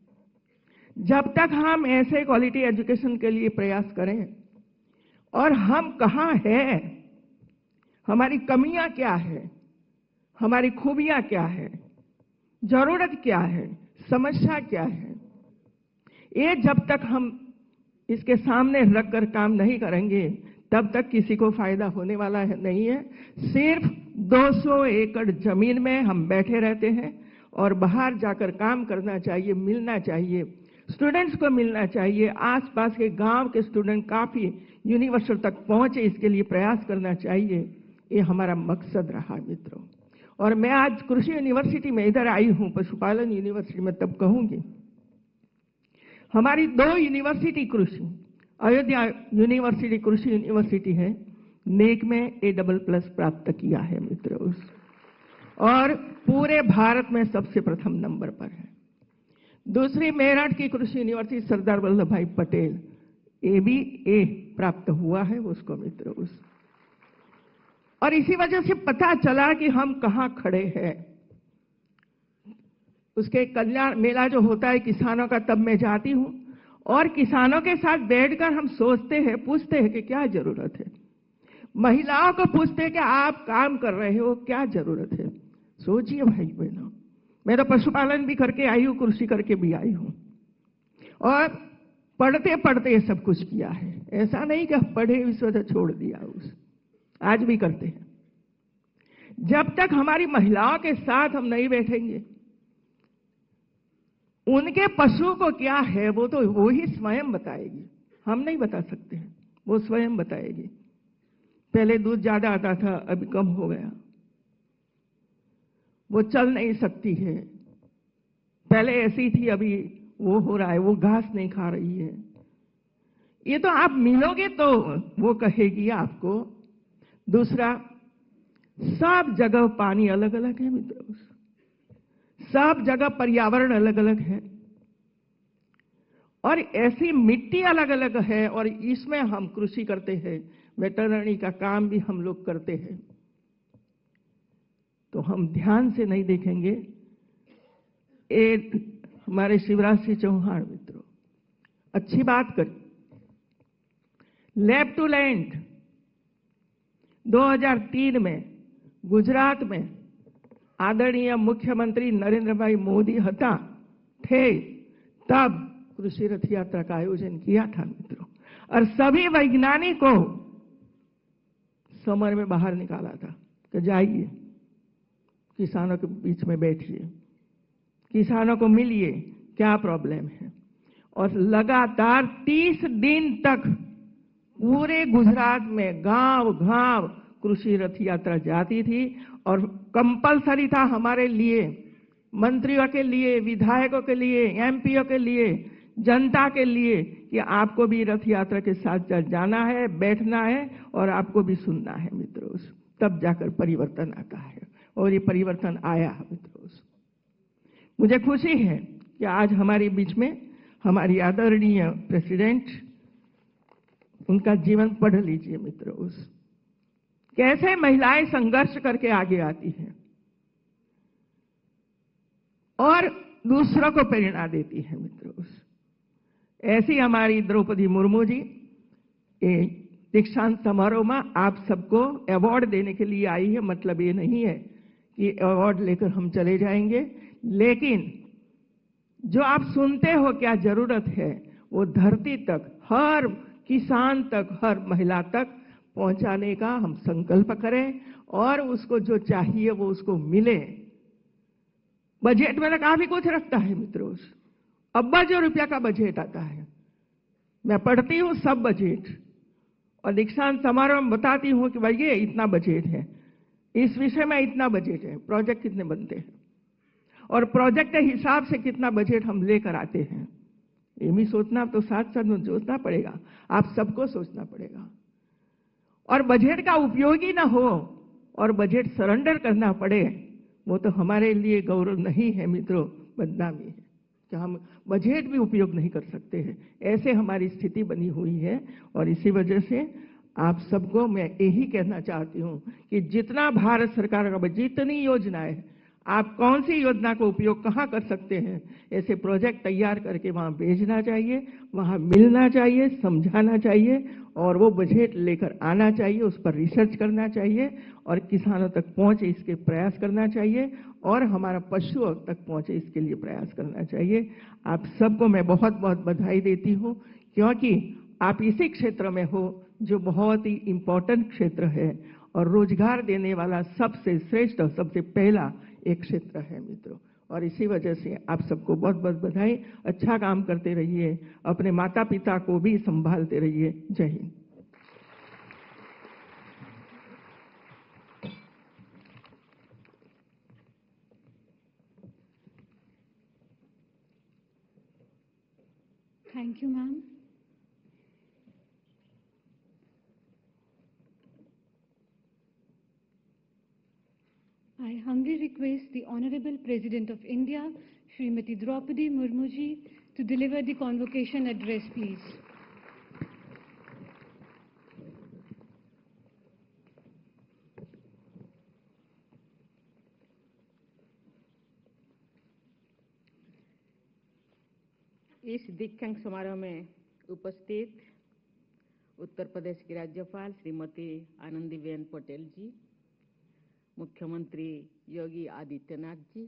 जब तक हम ऐसे क्वालिटी एजुकेशन के लिए प्रयास करें, और हम कहाँ हैं, हमारी कमियां क्या है, हमारी खूबियां क्या है, जरूरत क्या है, समस्या क्या है, ये जब तक हम इसके सामने रखकर काम नहीं करेंगे, तब तक किसी को फायदा होने वाला है नहीं है। सिर्फ 200 एकड़ जमीन में हम बैठे रहते हैं, और बाहर जाकर काम करना चाहिए, मिलना चाहिए, स्टूडेंट्स को मिलना चाहिए, आसपास के गांव के स्टूडेंट काफी यूनिवर्सिटी तक पहुंचे, इसके लिए प्रयास करना चाहिए। ये हमारा मकसद रहा मित्रों। और मैं आज कृषि यूनिवर्सिटी में इधर आई हूं, पशुपालन यूनिवर्सिटी में, तब कहूंगी हमारी 2 यूनिवर्सिटी कृषि, अयोध्या यूनिवर्सिटी कृषि यूनिवर्सिटी है, नेक में A++ प्राप्त किया है मित्रों, और पूरे भारत में सबसे प्रथम नंबर पर है। दूसरी मेरठ की कृषि यूनिवर्सिटी सरदार वल्लभ भाई पटेल, ये भी A प्राप्त हुआ है उसको मित्रों। और इसी वजह से पता चला कि हम कहाँ खड़े हैं। उसके कल्याण मेला जो होता है किसानों का, तब मैं जाती हूं और किसानों के साथ बैठकर हम सोचते हैं, पूछते हैं कि क्या जरूरत है। महिलाओं को पूछते हैं कि आप काम कर रहे हो, क्या जरूरत है। सोचिए भाई बहनों, मैं तो पशुपालन भी करके आई हूं, कृषि करके भी आई हूं और पढ़ते पढ़ते ये सब कुछ किया है। ऐसा नहीं कि पढ़े इस वजह छोड़ दिया, उस आज भी करते हैं। जब तक हमारी महिलाओं के साथ हम नहीं बैठेंगे, उनके पशु को क्या है वो तो वो ही स्वयं बताएगी, हम नहीं बता सकते हैं, वो स्वयं बताएगी। पहले दूध ज्यादा आता था, अभी कम हो गया। वो चल नहीं सकती है, पहले ऐसी थी, अभी वो हो रहा है, वो घास नहीं खा रही है। ये तो आप मिलोगे तो वो कहेगी आपको। दूसरा, सब जगह पानी अलग अलग है मित्रों, सब जगह पर्यावरण अलग अलग है और ऐसी मिट्टी अलग अलग है। और इसमें हम कृषि करते हैं, वेटरनरी का काम भी हम लोग करते हैं, तो हम ध्यान से नहीं देखेंगे। एक हमारे शिवराज सिंह चौहान मित्रों अच्छी बात करी, लैब टू लैंड 2003 में गुजरात में आदरणीय मुख्यमंत्री नरेंद्र भाई मोदी थे, तब कृषि रथ यात्रा का आयोजन किया था मित्रों, और सभी वैज्ञानिकों समर में बाहर निकाला था कि जाइए किसानों के बीच में बैठिए, किसानों को मिलिए, क्या प्रॉब्लम है। और लगातार 30 दिन तक पूरे गुजरात में गांव गांव कृषि रथ यात्रा जाती थी और कंपलसरी था हमारे लिए, मंत्रियों के लिए, विधायकों के लिए, एमपीओ के लिए, जनता के लिए कि आपको भी रथ यात्रा के साथ जाना है, बैठना है और आपको भी सुनना है मित्रों। तब जाकर परिवर्तन आता है और ये परिवर्तन आया मित्रों। मुझे खुशी है कि आज हमारे बीच में हमारी आदरणीय प्रेसिडेंट, उनका जीवन पढ़ लीजिए मित्रों, कैसे महिलाएं संघर्ष करके आगे आती हैं और दूसरों को प्रेरणा देती हैं मित्रों। ऐसी हमारी द्रौपदी मुर्मू जी दीक्षांत समारोह में आप सबको अवार्ड देने के लिए आई है। मतलब ये नहीं है कि अवार्ड लेकर हम चले जाएंगे, लेकिन जो आप सुनते हो क्या जरूरत है वो धरती तक, हर किसान तक, हर महिला तक पहुंचाने का हम संकल्प करें और उसको जो चाहिए वो उसको मिले। बजट में तो काफी कुछ रखता है मित्रों, अब्बों रुपया का बजट आता है। मैं पढ़ती हूं सब बजट और दीक्षांत समारोह में बताती हूं कि भाई ये इतना बजट है, इस विषय में इतना बजट है, प्रोजेक्ट कितने बनते हैं और प्रोजेक्ट के हिसाब से कितना बजट हम लेकर आते हैं। ये भी सोचना तो साथ साथ में सोचना पड़ेगा, आप सबको सोचना पड़ेगा। और बजट का उपयोगी ना हो और बजट सरेंडर करना पड़े, वो तो हमारे लिए गौरव नहीं है मित्रों, बदनामी है कि हम बजट भी उपयोग नहीं कर सकते हैं। ऐसे हमारी स्थिति बनी हुई है और इसी वजह से आप सबको मैं यही कहना चाहती हूं कि जितना भारत सरकार का जितनी योजनाएं है, आप कौन सी योजना को उपयोग कहाँ कर सकते हैं, ऐसे प्रोजेक्ट तैयार करके वहाँ भेजना चाहिए, वहाँ मिलना चाहिए, समझाना चाहिए और वो बजट लेकर आना चाहिए, उस पर रिसर्च करना चाहिए और किसानों तक पहुँचे इसके प्रयास करना चाहिए और हमारा पशुओं तक पहुँचे इसके लिए प्रयास करना चाहिए। आप सबको मैं बहुत बहुत बधाई देती हूँ, क्योंकि आप इसी क्षेत्र में हो जो बहुत ही इम्पोर्टेंट क्षेत्र है और रोजगार देने वाला सबसे श्रेष्ठ और सबसे पहला एक क्षेत्र है मित्रों। और इसी वजह से आप सबको बहुत बहुत बधाई। अच्छा काम करते रहिए, अपने माता पिता को भी संभालते रहिए। जय Hind.
Thank you, ma'am. I humbly request the Honorable President of India, Srimati Draupadi Murmu ji, to deliver the convocation address, please.
इस दीक्षांत समारोह में उपस्थित उत्तर प्रदेश की राज्यपाल श्रीमती आनंदीबेन पटेल जी, मुख्यमंत्री योगी आदित्यनाथ जी,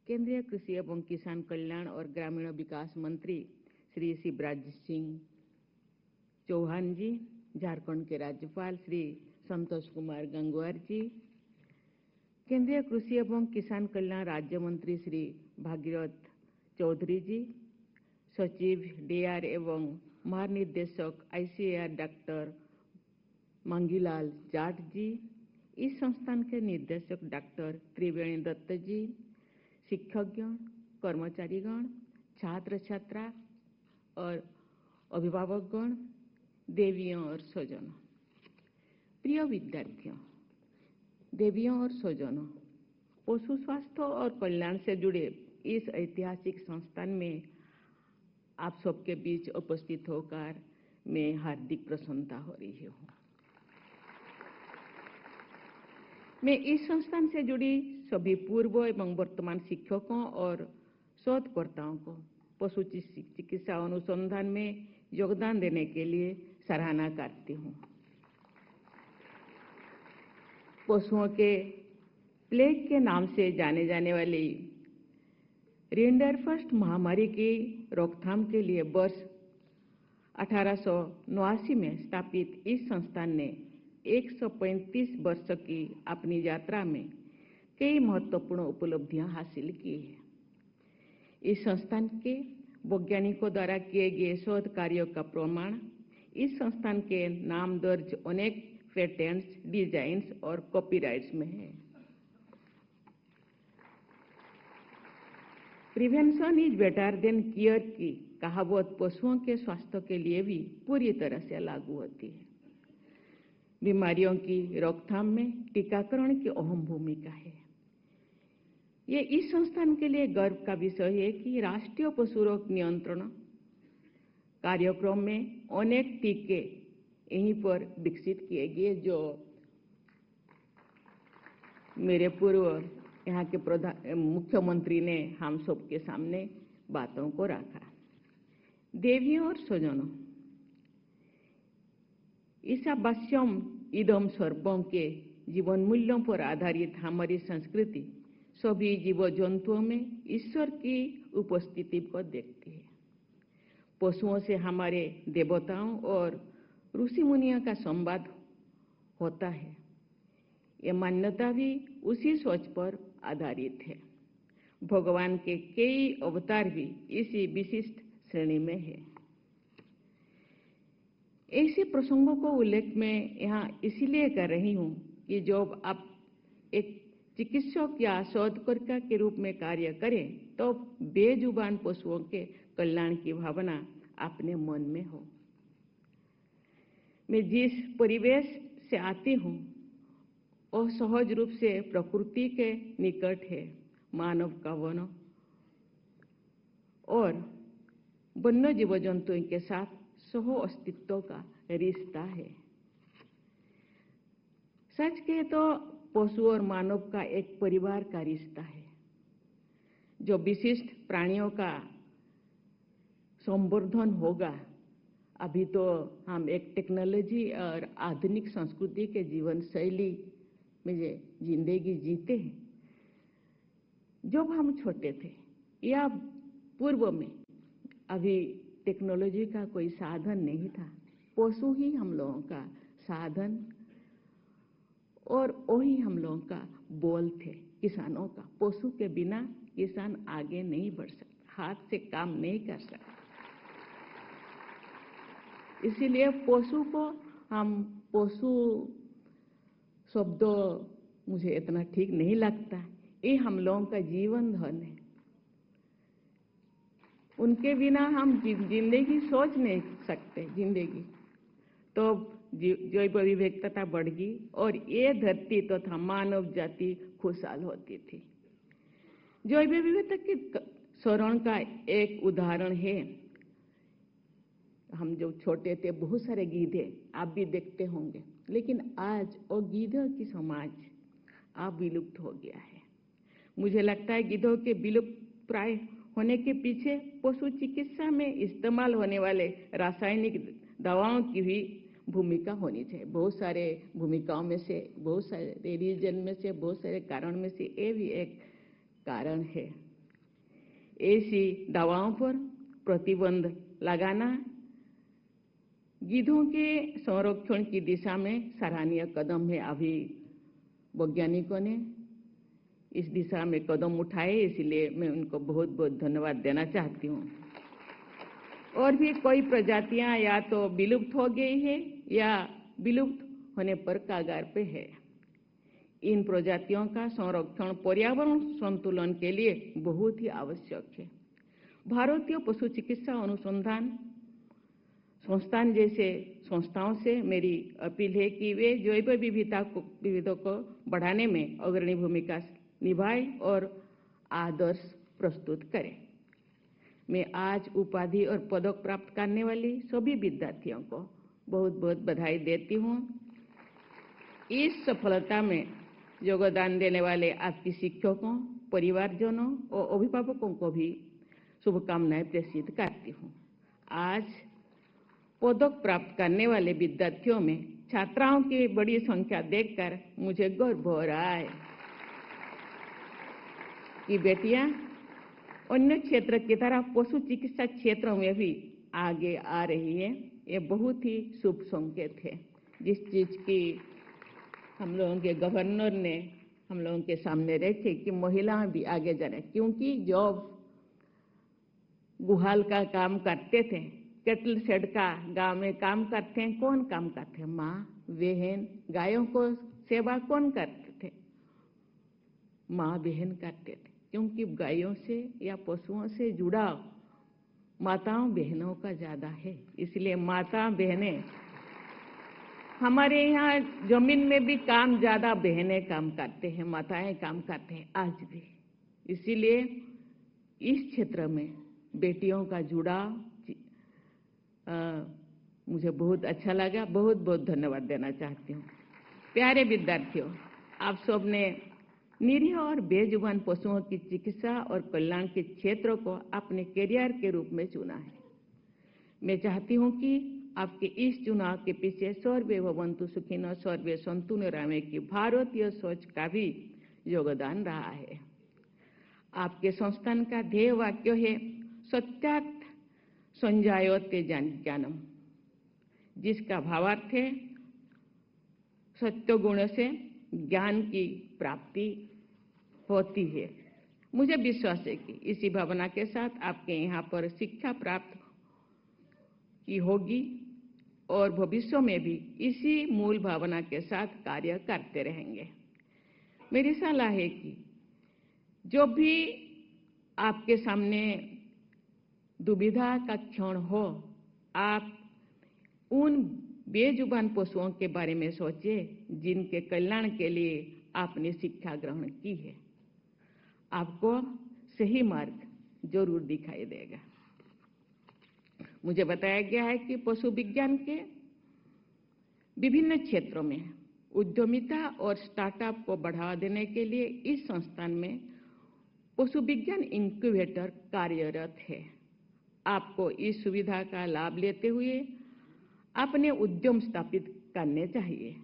केंद्रीय कृषि एवं किसान कल्याण और ग्रामीण विकास मंत्री श्री शिवराज सिंह चौहान जी, झारखंड के राज्यपाल श्री संतोष कुमार गंगवार जी, केंद्रीय कृषि एवं किसान कल्याण राज्य मंत्री श्री भागीरथ चौधरी जी, सचिव डीआर एवं महानिदेशक आईसीएआर डॉक्टर मांगीलाल जाट जी, इस संस्थान के निदेशक डॉक्टर त्रिवेणी दत्त जी, शिक्षकगण, कर्मचारीगण, छात्र छात्रा और अभिभावकगण, देवियों और स्वजनों। प्रिय विद्यार्थियों, देवियों और स्वजनों, पशु स्वास्थ्य और कल्याण से जुड़े इस ऐतिहासिक संस्थान में आप सबके बीच उपस्थित होकर मैं हार्दिक प्रसन्नता हो रही हूँ। मैं इस संस्थान से जुड़ी सभी पूर्व एवं वर्तमान शिक्षकों और शोधकर्ताओं को पशु चिकित्सा अनुसंधान में योगदान देने के लिए सराहना करती हूँ। पशुओं के प्लेग के नाम से जाने जाने वाली रिंडरफस्ट महामारी की रोकथाम के लिए वर्ष 1889 में स्थापित इस संस्थान ने 135 वर्ष की अपनी यात्रा में कई महत्वपूर्ण उपलब्धियां हासिल की हैं। इस संस्थान के वैज्ञानिकों द्वारा किए गए शोध कार्यों का प्रमाण इस संस्थान के नाम दर्ज अनेक पेटेंट्स, डिजाइन्स और कॉपीराइट्स में है। Prevention is better than cure की कहावत पशुओं के स्वास्थ्य के लिए भी पूरी तरह से लागू होती है। बीमारियों की रोकथाम में टीकाकरण की अहम भूमिका है। ये इस संस्थान के लिए गर्व का विषय है कि राष्ट्रीय पशु रोग नियंत्रण कार्यक्रम में अनेक टीके यहीं पर विकसित किए गए, जो मेरे पूर्व यहाँ के मुख्यमंत्री ने हम सबके सामने बातों को रखा। देवियों और स्वजनों, ईशावास्यम इदम सर्वम के जीवन मूल्यों पर आधारित हमारी संस्कृति सभी जीव जंतुओं में ईश्वर की उपस्थिति को देखती है। पशुओं से हमारे देवताओं और ऋषि मुनियों का संवाद होता है। ये मान्यता भी उसी सोच पर आधारित है। भगवान के कई अवतार भी इसी विशिष्ट श्रेणी में है। ऐसे प्रसंगों को उल्लेख मैं यहाँ इसलिए कर रही हूँ कि जब आप एक चिकित्सक या शोधकर्ता के रूप में कार्य करें तो बेजुबान पशुओं के कल्याण की भावना अपने मन में हो। मैं जिस परिवेश से आती हूँ वह सहज रूप से प्रकृति के निकट है। मानव का वन और वन्य जीव जंतुओं के साथ सह अस्तित्व का रिश्ता है। सच कहे तो पशु और मानव का एक परिवार का रिश्ता है, जो विशिष्ट प्राणियों का संवर्धन होगा। अभी तो हम एक टेक्नोलॉजी और आधुनिक संस्कृति के जीवन शैली में जिंदगी जीते हैं। जब हम छोटे थे या पूर्व में अभी टेक्नोलॉजी का कोई साधन नहीं था, पशु ही हम लोगों का साधन और वही हम लोगों का बोल थे किसानों का। पशु के बिना किसान आगे नहीं बढ़ सकता, हाथ से काम नहीं कर सकता। इसीलिए पशु को हम पशु शब्द मुझे इतना ठीक नहीं लगता। ये हम लोगों का जीवन धन है। उनके बिना हम जिंदगी सोच नहीं सकते। जिंदगी तो जैव विविधता बढ़ गई और ये धरती तो था मानव जाति खुशहाल होती थी। जैव विविधता के शरण का एक उदाहरण है, हम जब छोटे थे बहुत सारे गीधे आप भी देखते होंगे, लेकिन आज वो गीधों की समाज आप विलुप्त हो गया है। मुझे लगता है गीधों के विलुप्त प्राय होने के पीछे पशु चिकित्सा में इस्तेमाल होने वाले रासायनिक दवाओं की भी भूमिका होनी चाहिए। बहुत सारे भूमिकाओं में से, बहुत सारे रीजन में से, बहुत सारे कारण में से ये भी एक कारण है। ऐसी दवाओं पर प्रतिबंध लगाना गिद्धों के संरक्षण की दिशा में सराहनीय कदम है। अभी वैज्ञानिकों ने इस दिशा में कदम उठाए, इसलिए मैं उनको बहुत बहुत धन्यवाद देना चाहती हूँ। और भी कोई प्रजातियां या तो विलुप्त हो गई है या विलुप्त होने पर कगार पे है। इन प्रजातियों का संरक्षण पर्यावरण संतुलन के लिए बहुत ही आवश्यक है। भारतीय पशु चिकित्सा अनुसंधान संस्थान जैसे संस्थाओं से मेरी अपील है कि वे जैव विविधता को बढ़ाने में अग्रणी भूमिका निभाएं और आदर्श प्रस्तुत करें। मैं आज उपाधि और पदक प्राप्त करने वाली सभी विद्यार्थियों को बहुत बहुत बधाई देती हूँ। इस सफलता में योगदान देने वाले आपके शिक्षकों, परिवारजनों और अभिभावकों को भी शुभकामनाएं प्रेषित करती हूँ। आज पदक प्राप्त करने वाले विद्यार्थियों में छात्राओं की बड़ी संख्या देखकर मुझे गर्व हो रहा है कि बेटियां अन्य क्षेत्र की तरह पशु चिकित्सा क्षेत्र में भी आगे आ रही है। ये बहुत ही शुभ संकेत है। जिस चीज की हम लोगों के गवर्नर ने हम लोगों के सामने रखे कि महिलाएं भी आगे जा रही, क्योंकि जो गुहाल का काम करते थे, केटल शेड का गांव में काम करते हैं, कौन काम करते हैं? माँ, बहन। गायों को सेवा कौन करते थे? माँ बहन करते थे, क्योंकि गायों से या पशुओं से जुड़ाव माताओं बहनों का ज्यादा है। इसलिए माता बहनें, हमारे यहाँ जमीन में भी काम ज्यादा बहनें काम करते हैं, माताएं काम करते हैं आज भी। इसीलिए इस क्षेत्र में बेटियों का जुड़ाव मुझे बहुत अच्छा लगा। बहुत बहुत धन्यवाद देना चाहती हूँ। प्यारे विद्यार्थियों, आप सब ने निरीह और बेजुबान पशुओं की चिकित्सा और कल्याण के क्षेत्र को अपने करियर के रूप में चुना है। मैं चाहती हूं कि आपके इस चुनाव के पीछे सर्वे भवन्तु सुखिनः सर्वे सन्तु निरामया की भारतीय सोच का भी योगदान रहा है। आपके संस्थान का ध्येय वाक्य है सत्यात् संजायते ज्ञानम, जिसका भावार्थ है सत्य गुण से ज्ञान की प्राप्ति होती है। मुझे विश्वास है कि इसी भावना के साथ आपके यहाँ पर शिक्षा प्राप्त की होगी और भविष्य में भी इसी मूल भावना के साथ कार्य करते रहेंगे। मेरी सलाह है कि जो भी आपके सामने दुविधा का क्षण हो, आप उन बेजुबान पशुओं के बारे में सोचिए जिनके कल्याण के लिए आपने शिक्षा ग्रहण की है। आपको सही मार्ग जरूर दिखाई देगा। मुझे बताया गया है कि पशु विज्ञान के विभिन्न क्षेत्रों में उद्यमिता और स्टार्टअप को बढ़ावा देने के लिए इस संस्थान में पशु विज्ञान इंक्यूबेटर कार्यरत है। आपको इस सुविधा का लाभ लेते हुए अपने उद्यम स्थापित करने चाहिए।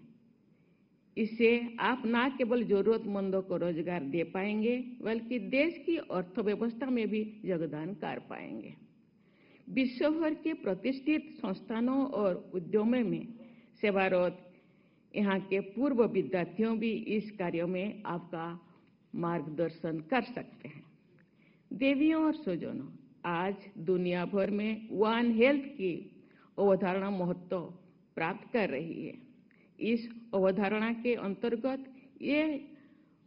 इससे आप न केवल जरूरतमंदों को रोजगार दे पाएंगे, बल्कि देश की अर्थव्यवस्था में भी योगदान कर पाएंगे। विश्व भर के प्रतिष्ठित संस्थानों और उद्यमों में सेवारत यहाँ के पूर्व विद्यार्थियों भी इस कार्य में आपका मार्गदर्शन कर सकते हैं। देवियों और स्वजनों, आज दुनिया भर में वन हेल्थ की अवधारणा महत्व प्राप्त कर रही है। इस अवधारणा के अंतर्गत ये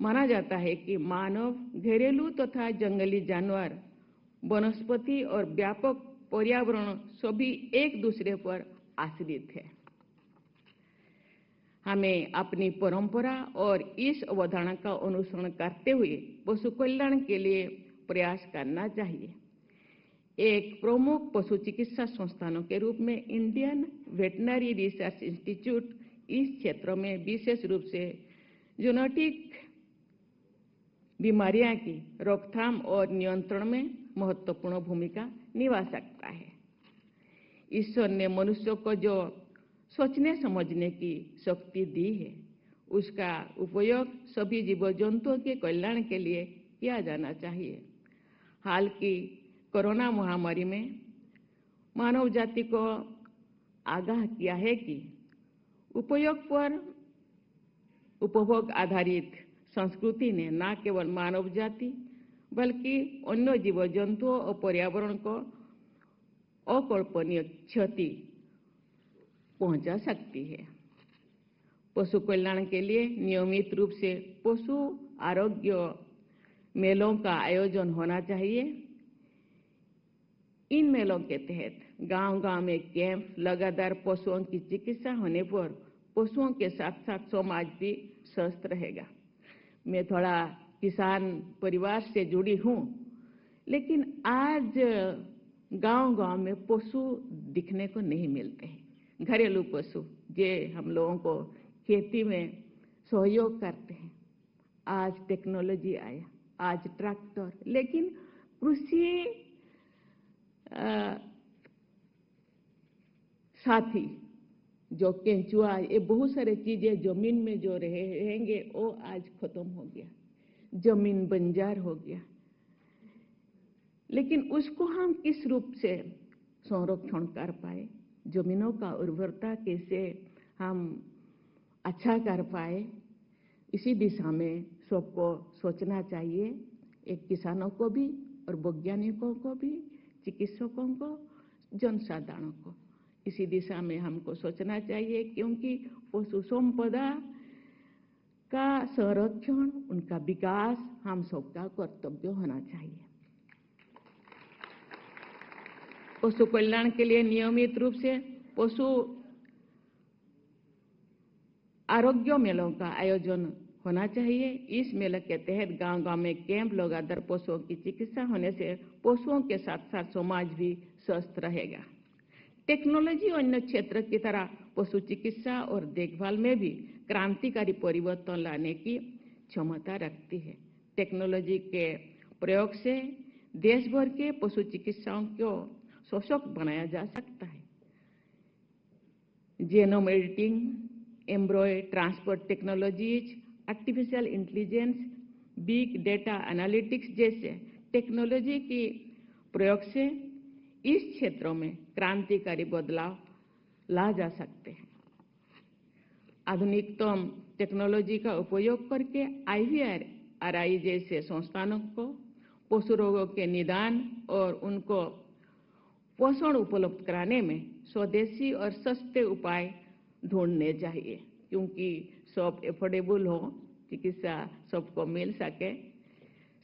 माना जाता है कि मानव, घरेलू तथा जंगली जानवर, वनस्पति और व्यापक पर्यावरण सभी एक दूसरे पर आश्रित है। हमें अपनी परंपरा और इस अवधारणा का अनुसरण करते हुए पशु कल्याण के लिए प्रयास करना चाहिए। एक प्रमुख पशु चिकित्सा संस्थानों के रूप में इंडियन वेटनरी रिसर्च इंस्टीट्यूट इस क्षेत्र में विशेष रूप से जूनोटिक बीमारियां की रोकथाम और नियंत्रण में महत्वपूर्ण भूमिका निभा सकता है। ईश्वर ने मनुष्य को जो सोचने समझने की शक्ति दी है, उसका उपयोग सभी जीव जंतुओं के कल्याण के लिए किया जाना चाहिए। हाल की कोरोना महामारी में मानव जाति को आगाह किया है कि उपभोग आधारित संस्कृति ने न केवल मानव जाति बल्कि अन्य जीव जंतुओं और पर्यावरण को अकल्पनीय क्षति पहुंचा सकती है। पशु कल्याण के लिए नियमित रूप से पशु आरोग्य मेलों का आयोजन होना चाहिए। इन मेलों के तहत गांव-गांव में कैंप, लगातार पशुओं की चिकित्सा होने पर पशुओं के साथ साथ समाज भी स्वस्थ रहेगा। मैं थोड़ा किसान परिवार से जुड़ी हूँ, लेकिन आज गांव-गांव में पशु दिखने को नहीं मिलते हैं। घरेलू पशु जो हम लोगों को खेती में सहयोग करते हैं। आज टेक्नोलॉजी आया, आज ट्रैक्टर, लेकिन कृषि साथी जो केंचुआ, ये बहुत सारे चीजें जमीन में जो रहेंगे वो आज खत्म हो गया, जमीन बंजर हो गया। लेकिन उसको हम किस रूप से संरक्षण कर पाए, जमीनों का उर्वरता कैसे हम अच्छा कर पाए, इसी दिशा में सबको सोचना चाहिए। एक किसानों को भी और वैज्ञानिकों को भी, चिकित्सकों को, जनसाधारण को इसी दिशा में हमको सोचना चाहिए, क्योंकि पशु संपदा का संरक्षण, उनका विकास हम सबका कर्तव्य होना चाहिए। पशु कल्याण के लिए नियमित रूप से पशु आरोग्य मेलों का आयोजन होना चाहिए। इस मेले के तहत गांव-गांव में कैंप लगातार पशुओं की चिकित्सा होने से पशुओं के साथ साथ समाज भी स्वस्थ रहेगा। टेक्नोलॉजी अन्य क्षेत्र की तरह पशु चिकित्सा और देखभाल में भी क्रांतिकारी परिवर्तन लाने की क्षमता रखती है। टेक्नोलॉजी के प्रयोग से देश भर के पशु चिकित्साओं को सशक्त बनाया जा सकता है। Genome editing, एम्ब्रॉय transfer technologies, artificial intelligence, big data analytics जैसे टेक्नोलॉजी की प्रयोग से इस क्षेत्रों में क्रांतिकारी बदलाव ला जा सकते हैं। आधुनिकतम टेक्नोलॉजी का उपयोग करके IVRI जैसे संस्थानों को पशु रोगों के निदान और उनको पोषण उपलब्ध कराने में स्वदेशी और सस्ते उपाय ढूंढने चाहिए, क्योंकि सब एफोर्डेबल हो, चिकित्सा सबको मिल सके।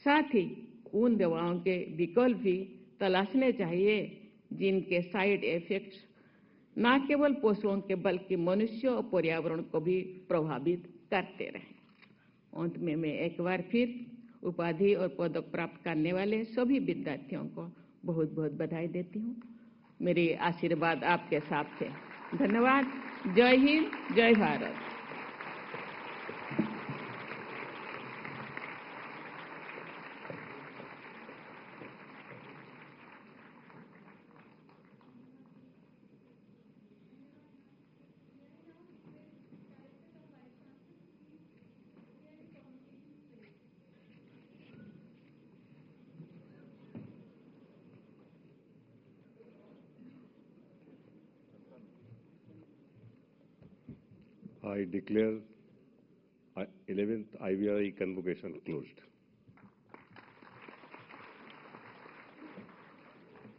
साथ ही उन दवाओं के विकल्प भी तलाशने चाहिए जिनके साइड इफेक्ट्स न केवल पशुओं के बल्कि मनुष्य और पर्यावरण को भी प्रभावित करते रहें। अंत में मैं एक बार फिर उपाधि और पदक प्राप्त करने वाले सभी विद्यार्थियों को बहुत बहुत बधाई देती हूँ। मेरी आशीर्वाद आपके साथ है। धन्यवाद। जय हिंद, जय Bharat.
I declare 11th IVRI convocation closed.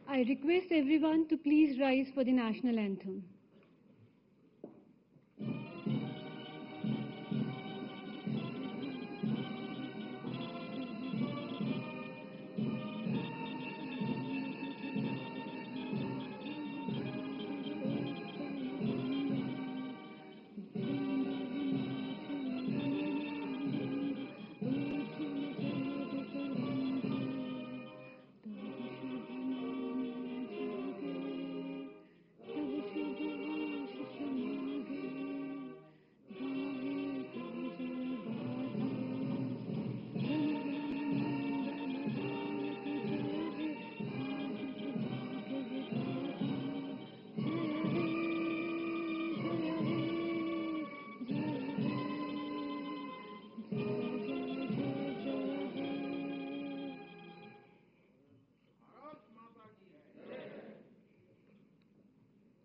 I request everyone to please rise for the national anthem.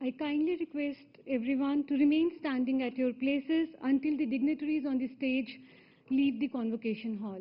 I kindly request everyone to remain standing at your places until the dignitaries on the stage leave the convocation hall.